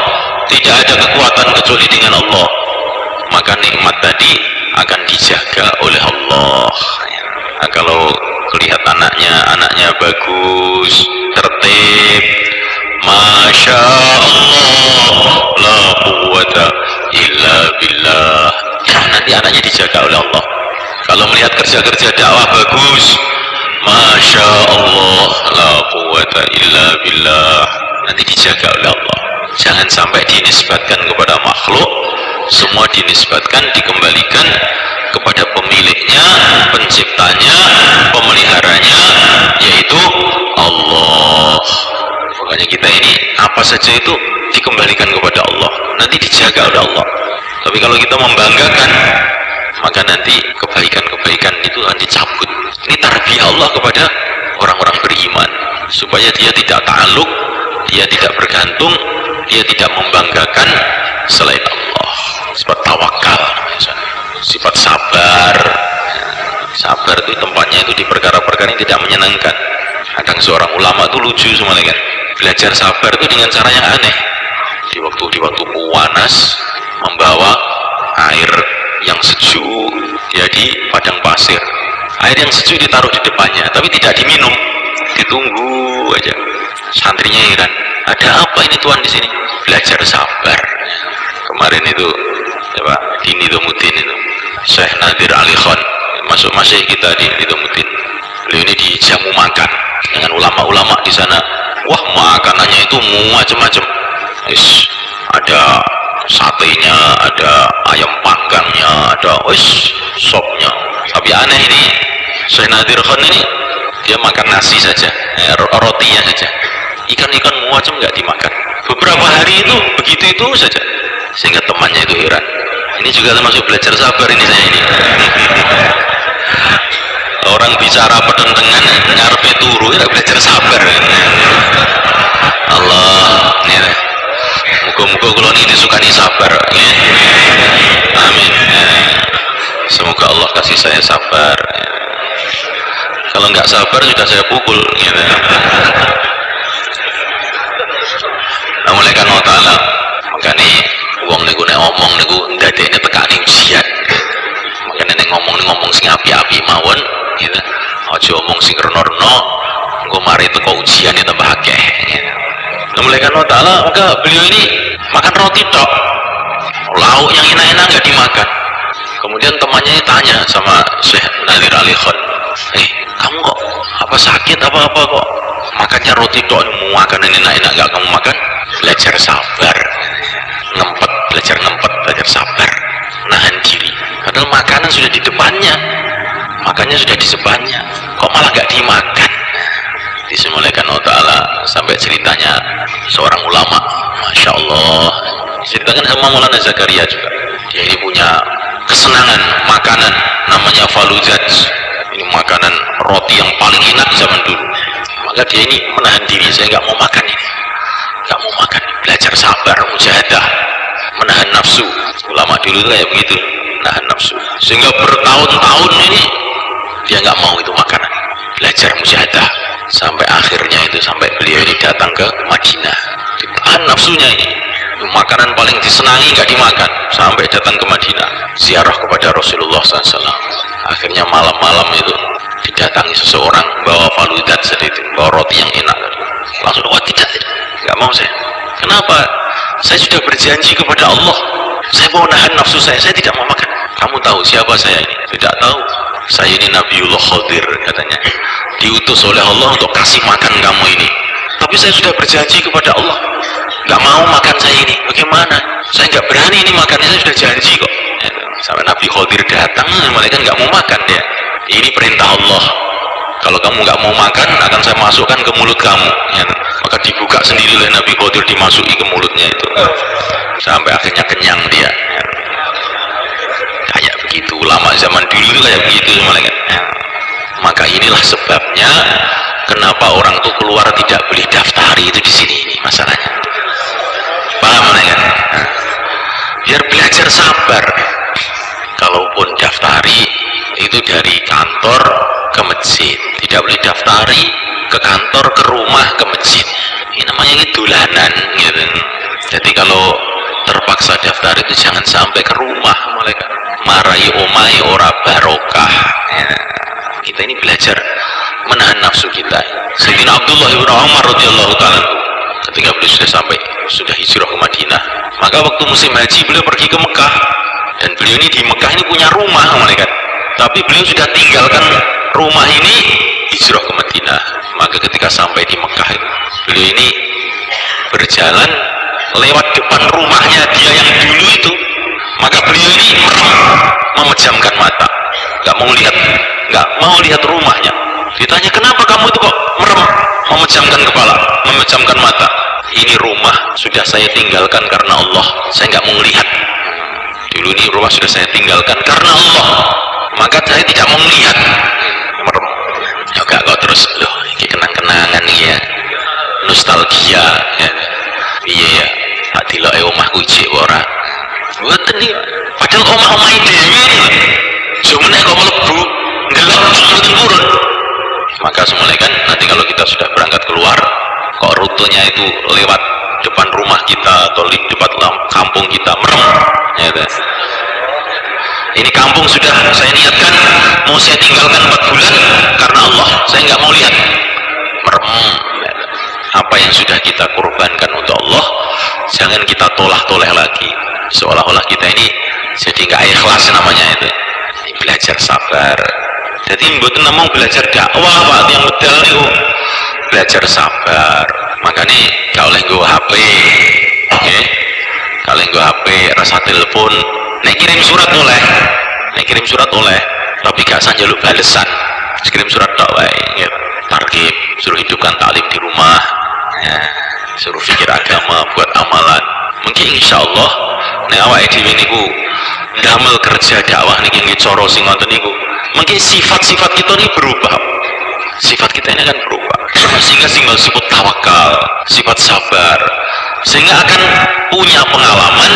Speaker 1: tidak ada kekuatan kecuali dengan Allah, maka nikmat tadi akan dijaga oleh Allah. Nah, kalau lihat anaknya bagus, tertib, Masya Allah, la quwwata illa billah, nanti anaknya dijaga oleh Allah. Kalau melihat kerja-kerja dakwah bagus, Masya Allah, la quwwata illa billah, nanti dijaga oleh Allah. Jangan sampai dinisbatkan kepada makhluk, semua dinisbatkan, dikembalikan kepada pemiliknya, penciptanya, pemeliharanya, yaitu Allah. Makanya kita ini apa saja itu dikembalikan kepada Allah, nanti dijaga oleh Allah. Tapi kalau kita membanggakan, maka nanti kebaikan-kebaikan itu nanti cabut. Ini tarbiyah Allah kepada orang-orang beriman, supaya dia tidak ta'aluk, dia tidak bergantung, dia tidak membanggakan selain Allah. Sifat tawakal, sifat sabar. Sabar itu tempatnya itu di perkara-perkara yang tidak menyenangkan. Kadang seorang ulama itu lucu semuanya kan, belajar sabar itu dengan cara yang aneh. Di waktu panas, membawa air yang sejuk, dia di padang pasir. Air yang sejuk ditaruh di depannya, tapi tidak diminum, ditunggu aja. Santrinya heran, ada apa ini tuan di sini? Belajar sabar. Kemarin itu Pak Dini Domutin itu, Syekh Nadir Ali Khan, masuk masih kita di Domutin. Beliau ini dijamu makan dengan ulama-ulama di sana. Wah, makanannya itu macam-macam. Ada satenya, ada ayam panggannya, ada sopnya. Tapi aneh ini, Syekh Nadir Khan ini dia makan nasi saja, rotinya saja. Ikan-ikan macam nggak dimakan. Beberapa hari itu begitu itu saja, sehingga temannya itu heran. Ini juga termasuk belajar sabar ini saya ini. Orang bicara pedentengan ngarepe turu, ya belajar sabar. Allah, ya. Muga-muga kula niki disukani sabar, ya. Amin. Semoga Allah kasih saya sabar. Ya. Kalau nggak sabar sudah saya pukul, ya. Nah, mulai kan Allah Ta'ala, makanya uang niku nek ngomong niku ndadekne tekani ujian. Makanya nek ngomong sing api-api mawon, gitu. Aja omong sing reno-reno, engko mari teko ujian ya tambah akeh. Gitu. Nah, mulai kan Allah Ta'ala, maka beliau ini makan roti tok, lauk yang enak-enak nggak dimakan. Kemudian temannya tanya sama Syekh Nadir Ali Khan, kamu kok apa sakit apa-apa kok makannya roti tok, makanan enak-enak nggak kamu makan? Belajar sabar, belajar ngempet, belajar sabar, nahan diri. Padahal makanan sudah di depannya, makannya sudah di sebanyak, kok malah nggak dimakan. Disimulkan Allah Ta'ala sampai ceritanya seorang ulama, Masya Allah, diceritakan sama Maulana Zakaria juga. Dia ini punya kesenangan makanan namanya falujat. Ini makanan roti yang paling enak zaman dulu. Maka dia ini menahan diri, saya nggak mau makan ini, nggak mau makan. Belajar sabar, mujahadah, menahan nafsu. Ulama dulu itu kayak begitu, menahan nafsu. Sehingga bertahun-tahun ini dia nggak mau itu makanan. Belajar mujahadah sampai akhirnya itu, sampai beliau ini datang ke Madinah, ditahan nafsunya ini, makanan paling disenangi nggak dimakan, sampai datang ke Madinah ziarah kepada Rasulullah SAW. Akhirnya malam-malam itu didatangi seseorang bawa faludat sedikit, bawa roti yang enak. Langsung, wah tidak, nggak mau saya. Kenapa? Saya sudah berjanji kepada Allah, saya mau nahan nafsu saya tidak mau makan. Kamu tahu siapa saya ini? Tidak tahu. Saya ini Nabiullah Khadir, katanya, diutus oleh Allah untuk kasih makan kamu ini. Tapi saya sudah berjanji kepada Allah, nggak mau makan saya ini. Bagaimana? Saya nggak berani ini makan, saya sudah janji kok. Sampai Nabi Khadir datang, malaikat nggak mau makan dia. Ini perintah Allah. Kalau kamu nggak mau makan, akan saya masukkan ke mulut kamu. Maka dibuka sendiri oleh Nabi Khadir, dimasuki ke mulutnya itu. Sampai akhirnya kenyang dia. Kayak begitu, ulama zaman dulu itu kayak begitu malaikat. Maka inilah sebabnya kenapa orang tuh keluar tidak boleh daftari itu di sini, ini masalahnya. Paham malaikat? Biar belajar sabar. Kalaupun daftari itu dari kantor ke masjid, tidak boleh daftari ke kantor, ke rumah, ke masjid. Ini namanya ini dolanan gitu. Jadi kalau terpaksa daftar itu jangan sampai ke rumah, malaikat marai omai ora barokah. Kita ini belajar menahan nafsu kita. Sayyidina Abdullah bin Umar radhiyallahu ta'ala, ketika beliau sudah sampai, sudah hijrah ke Madinah, maka waktu musim haji beliau pergi ke Mekah. Dan beliau ini di Mekah ini punya rumah, malaikat, tapi beliau sudah tinggalkan rumah ini, hijrah ke Madinah. Maka ketika sampai di Mekah itu, beliau ini berjalan lewat depan rumahnya dia yang dulu itu. Maka beliau ini memejamkan mata, nggak mau lihat rumahnya. Ditanya, kenapa kamu itu kok merem, memejamkan kepala, memejamkan mata? Ini rumah sudah saya tinggalkan karena Allah, saya nggak mau melihat. Dulu ini rumah sudah saya tinggalkan karena Allah, maka saya tidak mau melihat. Merem. Ya kok terus, loh ini kenang-kenangan ya, nostalgia ya. Iya ya, hati lo omahku ijek ora. Mboten iki. Padahal omah-omah dhewe cuman kok mlebu ndelok mboten purun. Maka semulaikan nanti kalau kita sudah berangkat keluar, kok rutenya itu lewat depan rumah kita atau di depan kampung kita, merem ya. Ini kampung sudah saya niatkan mau saya tinggalkan 4 bulan karena Allah, saya nggak mau lihat. Merem. Apa yang sudah kita korbankan untuk Allah jangan kita tolak-toleh lagi, seolah-olah kita ini jadi nggak ikhlas namanya itu. Ini belajar sabar. Jadi mboten namung belajar dakwah Pak yang medal niku, belajar sabar. Makanya gak oleh nggo HP, nggih. Gak oleh nggo HP, rasa telepon, nek kirim surat oleh, tapi gak usah njaluk balesan. Kirim surat tok wae, nggih. Targhib, suruh hidupkan taklim di rumah, ya, suruh fikir agama, buat amalan. Mungkin insyaallah nek awake dhewe niku ndamel kerja dakwah niki nggih cara sing ngoten niku, mungkin sifat-sifat kita ini berubah. Sifat kita ini akan berubah, sehingga sifat tawakal, sifat sabar, sehingga akan punya pengalaman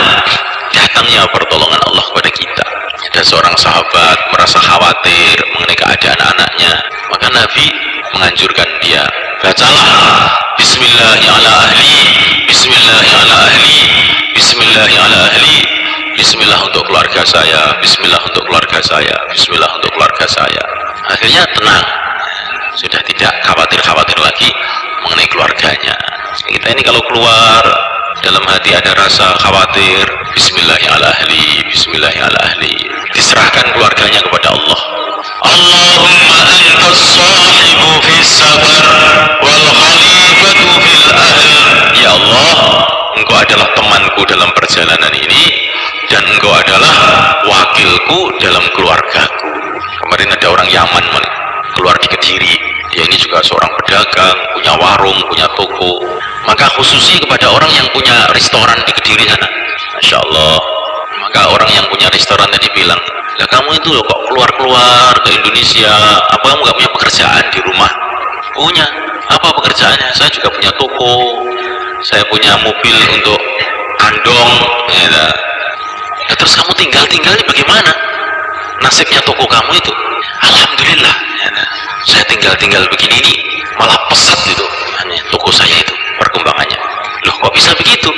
Speaker 1: datangnya pertolongan Allah kepada kita. Ada seorang sahabat merasa khawatir mengenai keadaan anaknya, maka Nabi menganjurkan dia, bacalah Bismillahi ala ahli, Bismillahi ala ahli, Bismillahi ala ahli, Bismillah untuk keluarga saya, Bismillah untuk keluarga saya, Bismillah untuk keluarga saya. Akhirnya tenang, sudah tidak khawatir lagi mengenai keluarganya. Kita ini kalau keluar dalam hati ada rasa khawatir, Bismillahi ala ahli, Bismillahi ala ahli, diserahkan keluarganya kepada Allah. Allahumma antas sahibu fis sabar wal khalifatu fil ahl. Ya Allah, Engkau adalah temanku dalam perjalanan ini dan Engkau adalah wakilku dalam keluargaku. Kemarin ada orang orang Yaman keluar di Kediri, ya ini juga seorang pedagang, punya warung, punya toko. Maka khususnya kepada orang yang punya restoran di Kediri sana, Masya Allah, maka orang yang punya restoran tadi bilang, lah kamu itu kok keluar-keluar ke Indonesia, apa kamu gak punya pekerjaan di rumah? Punya. Apa pekerjaannya? Saya juga punya toko, saya punya mobil untuk andong, ya. Ya, terus kamu tinggal-tinggal ini bagaimana nasibnya toko kamu itu? Alhamdulillah, ya, saya tinggal-tinggal begini ini malah pesat itu toko saya itu perkembangannya. Loh kok bisa begitu?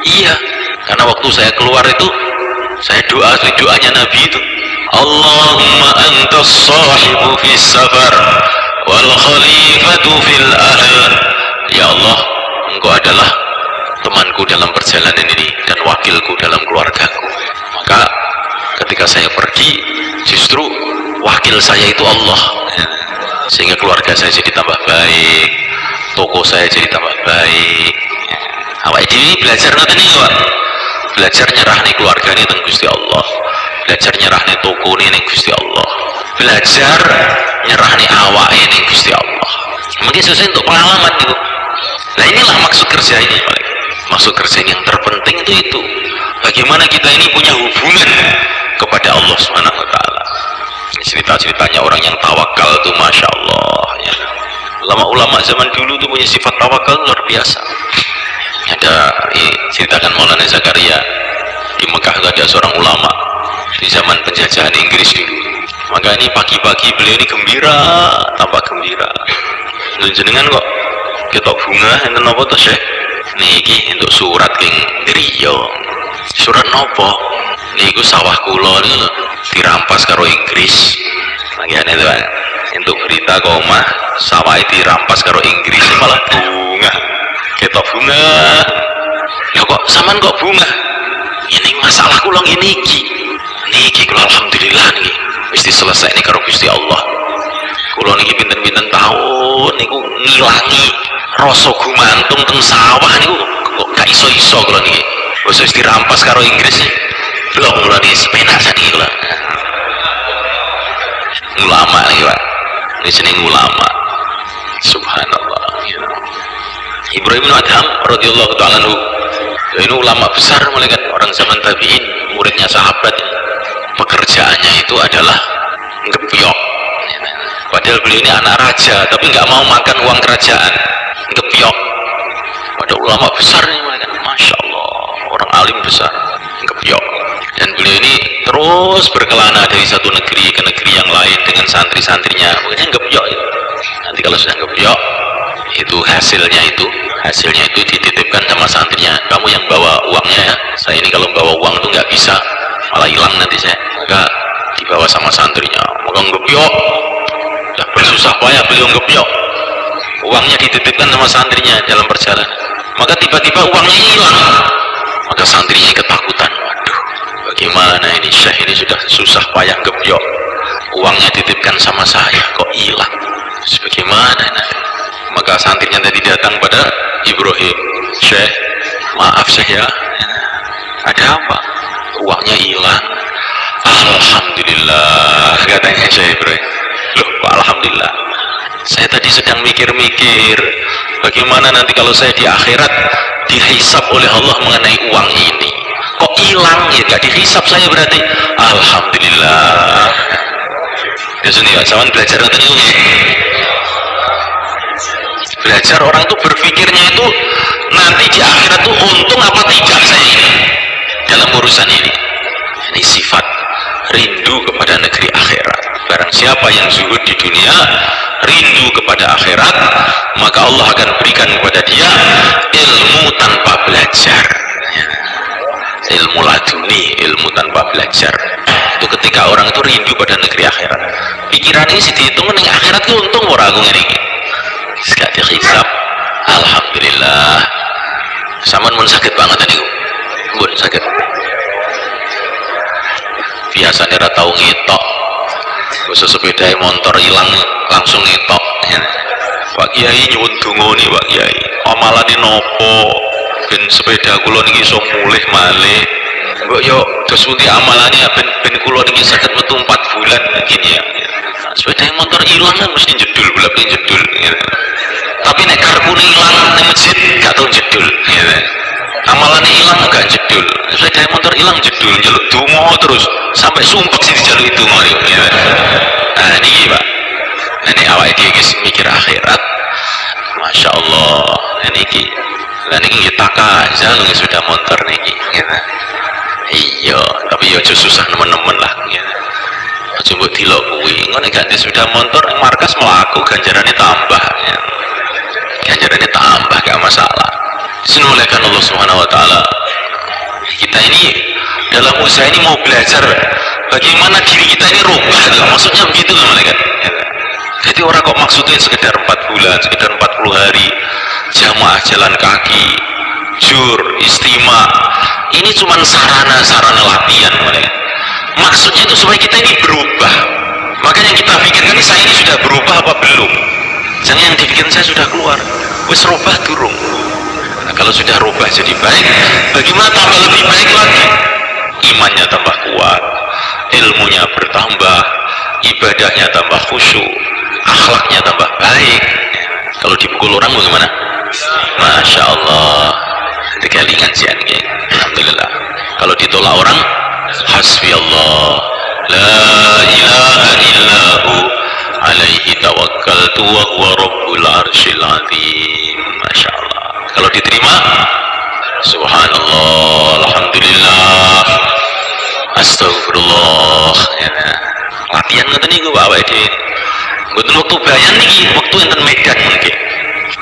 Speaker 1: Iya, karena waktu saya keluar itu saya doanya Nabi itu, Allahumma antas sahibu fis safar wal khalifatu fil ahl. Ya Allah, engkau adalah temanku dalam perjalanan ini dan wakilku dalam keluargaku. Maka ketika saya pergi, justru wakil saya itu Allah, sehingga keluarga saya jadi tambah baik, toko saya jadi tambah baik. Awak ini belajar nanti nih Pak, belajar nyerah nih keluarga nih teng Gusti Allah, belajar nyerah nih toko nih teng Gusti Allah, belajar nyerah nih awak nih Gusti Allah. Mungkin sesuai untuk pengalaman itu. Nah inilah maksud kerja ini, maksud kerja ini yang terpenting itu bagaimana kita ini punya hubungan kepada Allah Subhanahu Wa Taala. Cerita-ceritanya orang yang tawakal itu Masya Allah, ya. Ulama-ulama zaman dulu itu punya sifat tawakal luar biasa. Ada ceritakan Maulana Zakaria di Mekah itu ada seorang ulama di zaman penjajahan Inggris dulu. Maka ini pagi-pagi beliau ini gembira, tambah gembira. Jenengan kok ketok bunga enten apa to Syekh? Niki untuk surat king Drio. Surat nopo? Niku sawah kula niku dirampas karo Inggris. Bagian itu Pak. Untuk berita koma sawah dirampas karo Inggris malah bunga. Ketok bunga. Ya kok sampean kok bunga? Ini masalah kula ngene iki. Niki kula alhamdulillah niki wis selesai nih karo Gusti Allah. Kula niki pinten-pinten tahun niku ngilangi rasa gumantung teng sawah niku kok gak iso-iso kula niki. Wis dirampas karo Inggris. Belum kula niki sepenak saniki kula. Ulama niki Pak. Ini jeneng ulama. Subhanallah. Ibrahim bin Adham radhiyallahu ta'ala anhu. Ini ulama besar malaikat orang zaman tabi'in, muridnya sahabat. Pekerjaannya itu adalah ngebyok. Padahal beliau ini anak raja, tapi nggak mau makan uang kerajaan, ngebyok. Ada ulama besar nih malaikat, Masya Allah, orang alim besar, ngebyok. Dan beliau ini terus berkelana dari satu negeri ke negeri yang lain dengan santri-santrinya, pokoknya ngebyok. Nanti kalau sudah ngebyok, itu hasilnya itu dititipkan sama santrinya. Kamu yang bawa uangnya ya, saya ini kalau bawa uang itu nggak bisa, malah hilang nanti saya. Maka dibawa sama santrinya. Maka ngebyok, dah bersusah payah beliau ngebyok. Uangnya dititipkan sama santrinya dalam perjalanan. Maka tiba-tiba uangnya hilang. Maka santrinya ketakutan. Waduh, bagaimana ini Syekh ini sudah susah payah ngebyok, uangnya dititipkan sama saya kok hilang. Bagaimana nanti? Maka santrinya tadi datang pada Ibrahim, Syekh, maaf Syekh ya, ada apa? Uangnya hilang. Alhamdulillah, katanya Syekh Ibrahim. Loh, Pak, alhamdulillah. Saya tadi sedang mikir-mikir, bagaimana nanti kalau saya di akhirat dihisab oleh Allah mengenai uang ini. Kok hilang ya? Gak dihisab saya berarti. Alhamdulillah. Ya sudah, zaman belajar tadi. Belajar orang itu berpikirnya itu nanti di akhirat itu untung apa tidak saya ini dalam urusan ini. Ini sifat rindu kepada negeri akhirat. Barang siapa yang zuhud di dunia, rindu kepada akhirat, maka Allah akan berikan kepada dia ilmu tanpa belajar. Ilmu laduni, ilmu tanpa belajar. Itu ketika orang itu rindu pada negeri akhirat. Pikiran ini dihitung ning akhirat itu untung ora aku ngene iki. Gak dihisab. Alhamdulillah. Saman mun sakit banget tadi. Mun sakit. Biasanya ora tau ngetok. Khusus sepeda motor hilang langsung ngetok. Pak Kiai nyuwun donga nih Pak Kiai. Amalane nopo ben sepeda kula niki iso mulih malih. mbok yo terus pundi amalane ben kula niki saged metu 4 bulan gini ya. Sepeda motor ilang kan mesti jedul bolak-balik jedul gitu. Tapi nek karepune ilang nang masjid gak tau jedul gitu. Amalane ilang gak jedul. Sepeda motor ilang jedul njaluk donga terus sampai sumpek sih dijaluk itu mari gitu. Nah niki Pak. Nek awake dhewe iki mikir akhirat. Masya Allah niki. Lah niki nggih takaza lho sepeda motor niki gitu. Iya, tapi ya aja susah nemen-nemen lah gitu. Aja mbok dilok kuwi. Engko nek ganti sepeda motor ning markas mlaku ganjarane tambah ya. Ganjarane tambah gak masalah. Disenolehkan Allah Subhanahu wa taala. Kita ini dalam usaha ini mau belajar bagaimana diri kita ini rubah. Maksudnya begitu loh malaikat. Jadi orang kok maksudnya sekedar 4 bulan, sekedar 40 hari jamaah jalan kaki, jur, istima. Ini cuma sarana latihan malaikat. Maksudnya itu supaya kita ini berubah. Makanya kita pikirkan saya ini sudah berubah apa belum. Jangan yang dipikirkan saya sudah keluar wis rubah durung. Nah, kalau sudah rubah jadi baik, bagaimana tambah lebih baik lagi? Imannya tambah kuat, ilmunya bertambah, ibadahnya tambah khusyuk, akhlaknya tambah baik. Kalau dipukul orang bagaimana? Masya Allah, dikelingan sih ini. Alhamdulillah. Kalau ditolak orang, hasbi Allah, la ilaha illahu, alaihi tawakkaltu wa huwa rabbul arsyil azim. Masya Allah. Kalau diterima, subhanallah, alhamdulillah, astagfirullah. Ya. Latihan ngoten niku Pak awake dhewe. Mboten wektu bayan niki, wektu enten medan mungkin.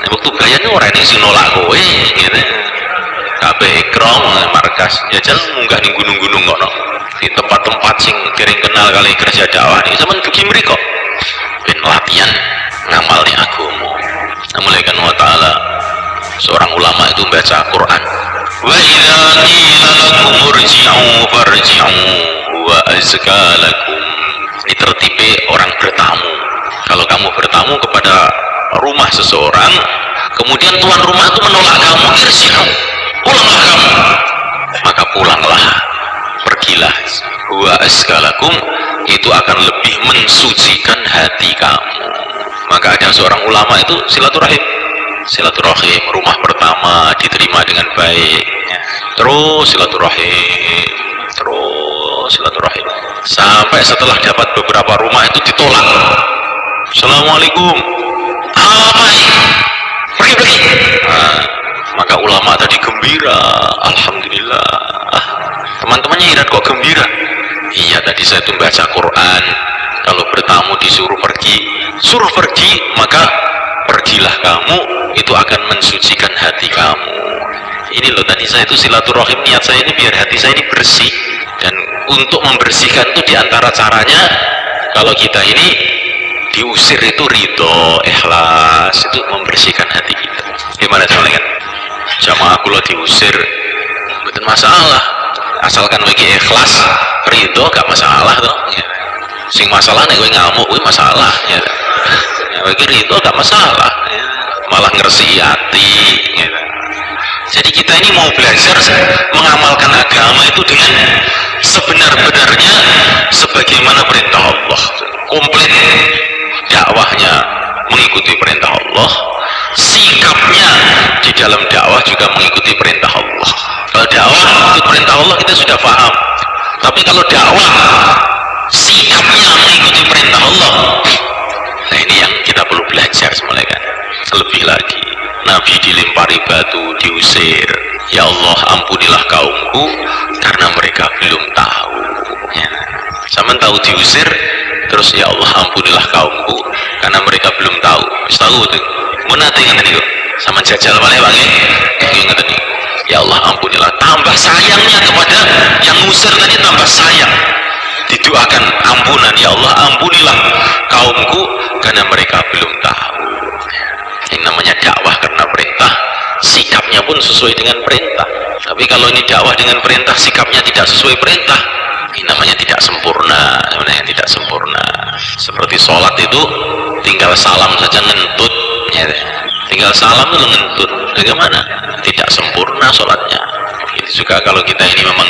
Speaker 1: Nek wektu bayan ora ning sing nolak kowe ngene. Kabeh ikram markas jajal munggah ning gunung-gunung kono. Di tempat-tempat sing kering kenal kali kerja dakwah niki sampean dugi mriko. Ben latihan ngamalne agama. Namulakan wa ta'ala seorang ulama itu baca Quran. Wa idza qila lakum urji'u farji'u wa azka lakum. Ini tertipe orang bertamu. Kalau kamu bertamu kepada rumah seseorang, kemudian tuan rumah itu menolak kamu, irji'u, pulanglah kamu. Maka pulanglah, pergilah. Wa azka lakum, itu akan lebih mensucikan hati kamu. Maka ada seorang ulama itu silaturahim, rumah pertama diterima dengan baik, terus silaturahim, sampai setelah dapat beberapa rumah itu ditolak. Assalamualaikum, apa ini? Pergi. Nah, maka ulama tadi gembira, alhamdulillah. Teman-temannya irat kok gembira? Iya, tadi saya tuh baca Quran. Kalau bertamu disuruh pergi, maka pergilah kamu, itu akan mensucikan hati kamu. Ini loh tadi saya itu silaturahim, niat saya ini biar hati saya ini bersih. Dan untuk membersihkan itu diantara caranya, kalau kita ini diusir itu ridho, ikhlas, itu membersihkan hati kita. Gimana caranya? Jamaah kula diusir, bukan masalah, asalkan wiki ikhlas, ridho gak masalah toh. Ya. Sing masalah nek kowe ngamuk kuwi masalah ya. Wiki ridho gak masalah, ya. Malah ngersi hati. Ya. Jadi kita ini mau belajar mengamalkan agama itu dengan sebenar-benarnya sebagaimana perintah Allah. Komplit dakwahnya mengikuti perintah Allah, sikapnya di dalam dakwah juga mengikuti perintah Allah. Kalau dakwah mengikuti perintah Allah kita sudah paham. Tapi kalau dakwah sikapnya mengikuti perintah Allah, nah ini yang kita perlu belajar semuanya kan. Lebih lagi, Nabi dilempari batu, diusir. Ya Allah, ampunilah kaumku karena mereka belum tahu. Ya. Sama tahu diusir, terus ya Allah ampunilah kaumku karena mereka belum tahu. Wis tahu tuh. Menate ngene niku. Sama jajal wae wae. Ngene niku. Ya Allah ampunilah. Tambah sayangnya kepada yang ngusir tadi, tambah sayang. Didoakan ampunan, ya Allah ampunilah kaumku karena mereka belum tahu. Yang namanya dakwah karena perintah, sikapnya pun sesuai dengan perintah. Tapi kalau ini dakwah dengan perintah, sikapnya tidak sesuai perintah, ini namanya tidak sempurna. Namanya tidak sempurna. Seperti sholat itu tinggal salam saja ngentut, ya. Tinggal salam itu ngentut. Bagaimana? Tidak sempurna sholatnya. Itu juga kalau kita ini memang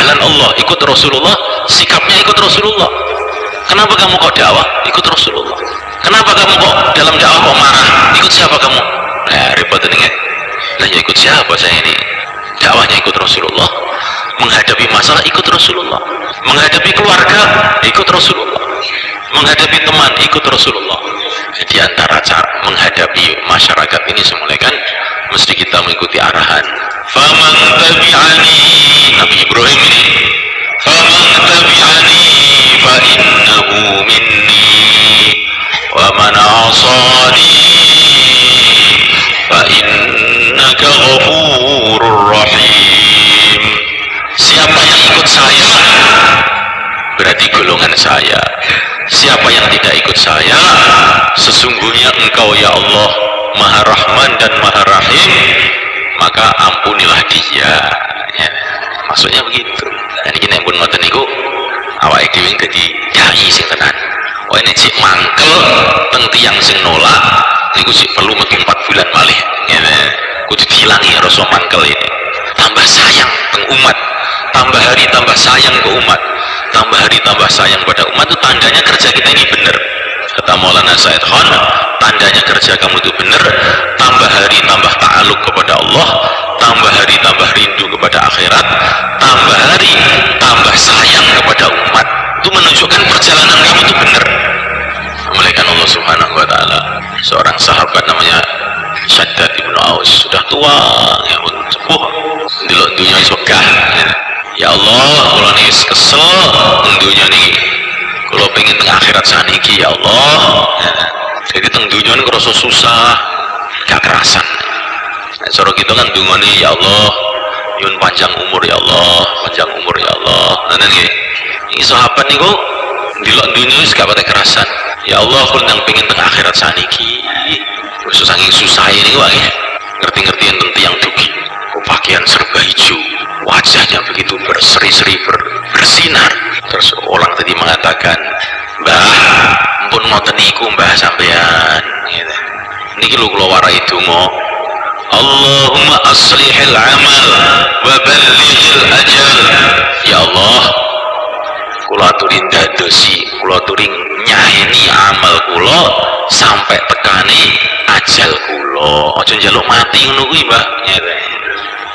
Speaker 1: jalan Allah, ikut Rasulullah, sikapnya ikut Rasulullah. Kenapa kamu kok dakwah? Ikut Rasulullah. Kenapa kamu kok dalam dakwah kok marah? Ikut siapa kamu? Nah, repot ini. Nah, ya ikut siapa saya ini? Dakwahnya ikut Rasulullah. Menghadapi masalah ikut Rasulullah. Menghadapi keluarga ikut Rasulullah. Menghadapi teman ikut Rasulullah. Di antara cara menghadapi masyarakat ini semuanya kan mesti kita mengikuti arahan. Faman tabi'ani, Nabi Ibrahim ini. Faman tabi'ani fa innahu minni wa man 'asani fa innaka ghafurur rahim. Siapa yang ikut saya berarti golongan saya. Siapa yang tidak ikut saya, sesungguhnya engkau ya Allah Maha Rahman dan Maha Rahim, maka ampunilah dia. Ya, maksudnya begitu. Dan ini pun ngoten niku awake dhewe dadi dai sing tenan. Oh ini cik mangkel teng tiyang sing nolak niku sik perlu metu 4 bulan malih. Ya, kudu dihilangi rasa mangkel ini. Tambah sayang teng umat, tambah hari tambah sayang ke umat, tambah hari tambah sayang pada umat. Itu tandanya kerja kita ini benar. Kata Maulana Said Khan, tandanya kerja kamu itu benar. Tambah hari tambah ta'aluk kepada Allah, tambah hari tambah rindu kepada akhirat, tambah hari tambah sayang kepada umat. Itu menunjukkan perjalanan kamu itu benar. Malaikat Allah Subhanahu wa taala, seorang sahabat namanya Shaddad ibnu Aus, sudah tua, ya pun sepuh, delok dunia sogah. Ya Allah, kula niki kesel dunia niki. Kula pengen teng akhirat saniki ya Allah. Jadi teng dunia niku rasa susah, gak kerasan. Nek cara kita kan dungane ya Allah, nyuwun panjang umur ya Allah, panjang umur ya Allah. Ngoten nggih. Iki sahabat niku delok dunia wis gak pati kerasan. Ya Allah, kula nang pengen teng akhirat saniki. Wis saking susah niku wae. Ngerti-ngerti enten tiyang dugi. Pakaian serba hijau, wajahnya begitu berseri-seri bersinar. Terus orang tadi mengatakan, Mbah, mpun ngoten niku Mbah sampean. Gitu. Niki lho kula warai donga. Allahumma aslihil amal wa ballighil ajal. Ya Allah, kula aturin dadosi, kula aturin nyaini amal kula sampai tekani ajal kula. Aja njaluk mati ngono kuwi, Mbah. Gitu.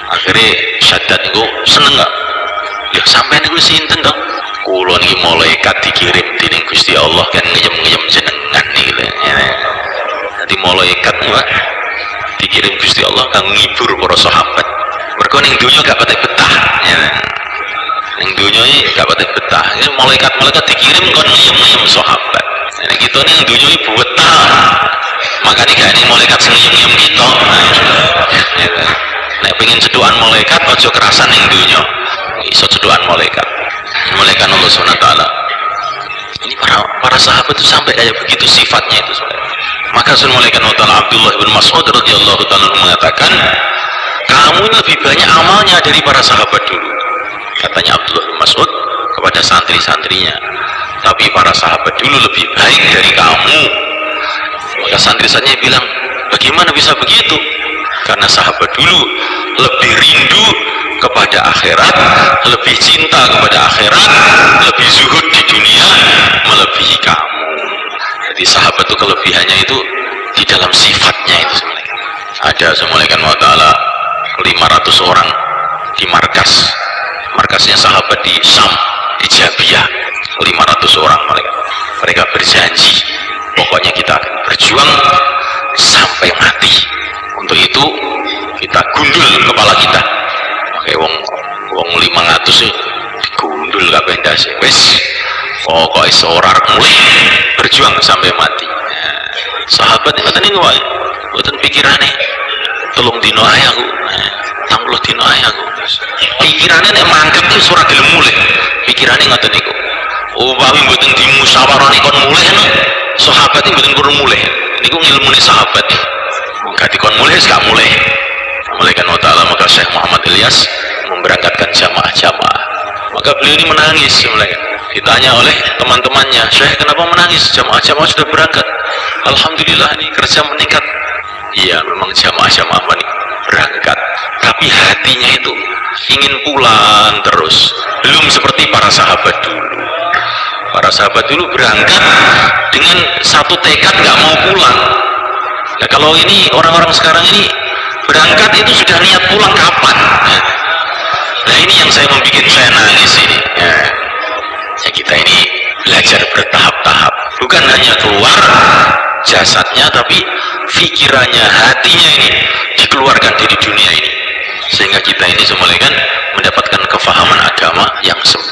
Speaker 1: Akhirnya Shaddad itu seneng gak? Ya sampai niku sinten dong? Kula niki malaikat dikirim dening Gusti Allah kan ngeyem-ngeyem jenengan niki. Dadi malaikat Mbak dikirim Gusti Allah kanggo ngibur para sahabat. Mergo ning donya gak pati betah. Ning donya iki gak pati betah. Ini malaikat-malaikat dikirim kon ngeyem-ngeyem sahabat. Nek kita ning donya iki betah. Makane gak ning malaikat sing ngeyem-ngeyem kita. Nek pengen cedukan malaikat ojo kerasan ning dunya. Iso cedukan malaikat Allah Subhanahu wa taala. Ini para sahabat itu sampai kayak begitu sifatnya itu. Maka sun malaikat Allah Abdullah bin Mas'ud radhiyallahu taala mengatakan, kamu lebih banyak amalnya dari para sahabat dulu. Katanya Abdullah bin Mas'ud kepada santri-santrinya. Tapi para sahabat dulu lebih baik dari kamu. Maka santri-santrinya bilang, bagaimana bisa begitu? Karena sahabat dulu lebih rindu kepada akhirat, lebih cinta kepada akhirat, lebih zuhud di dunia melebihi kamu. Jadi sahabat itu kelebihannya itu di dalam sifatnya itu sebenarnya. Ada semulaikan wa ta'ala 500 orang di markasnya sahabat di Syam, di Jabiyah. 500 orang mereka berjanji, pokoknya kita akan berjuang sampai mati. Untuk itu kita gundul kepala kita. Oke, wong 500 sih digundul kabeh ndase. Wis pokoke seorang mulai berjuang sampai mati. Nah, sahabat ngoten niku wae. Mboten pikirane telung dino ae aku. 60 dino ae aku. Pikirane nek mangkat iki ora gelem mulih. Pikirane ngoten niku. Umpami mboten dimusyawarani kon mulih no. Sahabat iki mboten kurang mulih. Niku ngilmune sahabat. Gak dikon mulai, gak mulai. Malaikat Allah Ta'ala, maka Syekh Muhammad Ilyas memberangkatkan jamaah-jamaah. Maka beliau ini menangis. Ditanya oleh teman-temannya, Syekh kenapa menangis? Jamaah-jamaah sudah berangkat. Alhamdulillah ini kerja meningkat. Iya memang jamaah-jamaah berangkat. Tapi hatinya itu ingin pulang terus, belum seperti para sahabat dulu. Para sahabat dulu berangkat dengan satu tekad nggak mau pulang. Nah kalau ini orang-orang sekarang ini berangkat itu sudah niat pulang kapan? Nah ini yang saya membuat saya nangis ini. Ya kita ini belajar bertahap-tahap, bukan hanya keluar jasadnya tapi pikirannya, hatinya ini dikeluarkan dari dunia ini, sehingga kita ini semula kan mendapatkan kefahaman agama yang sempurna.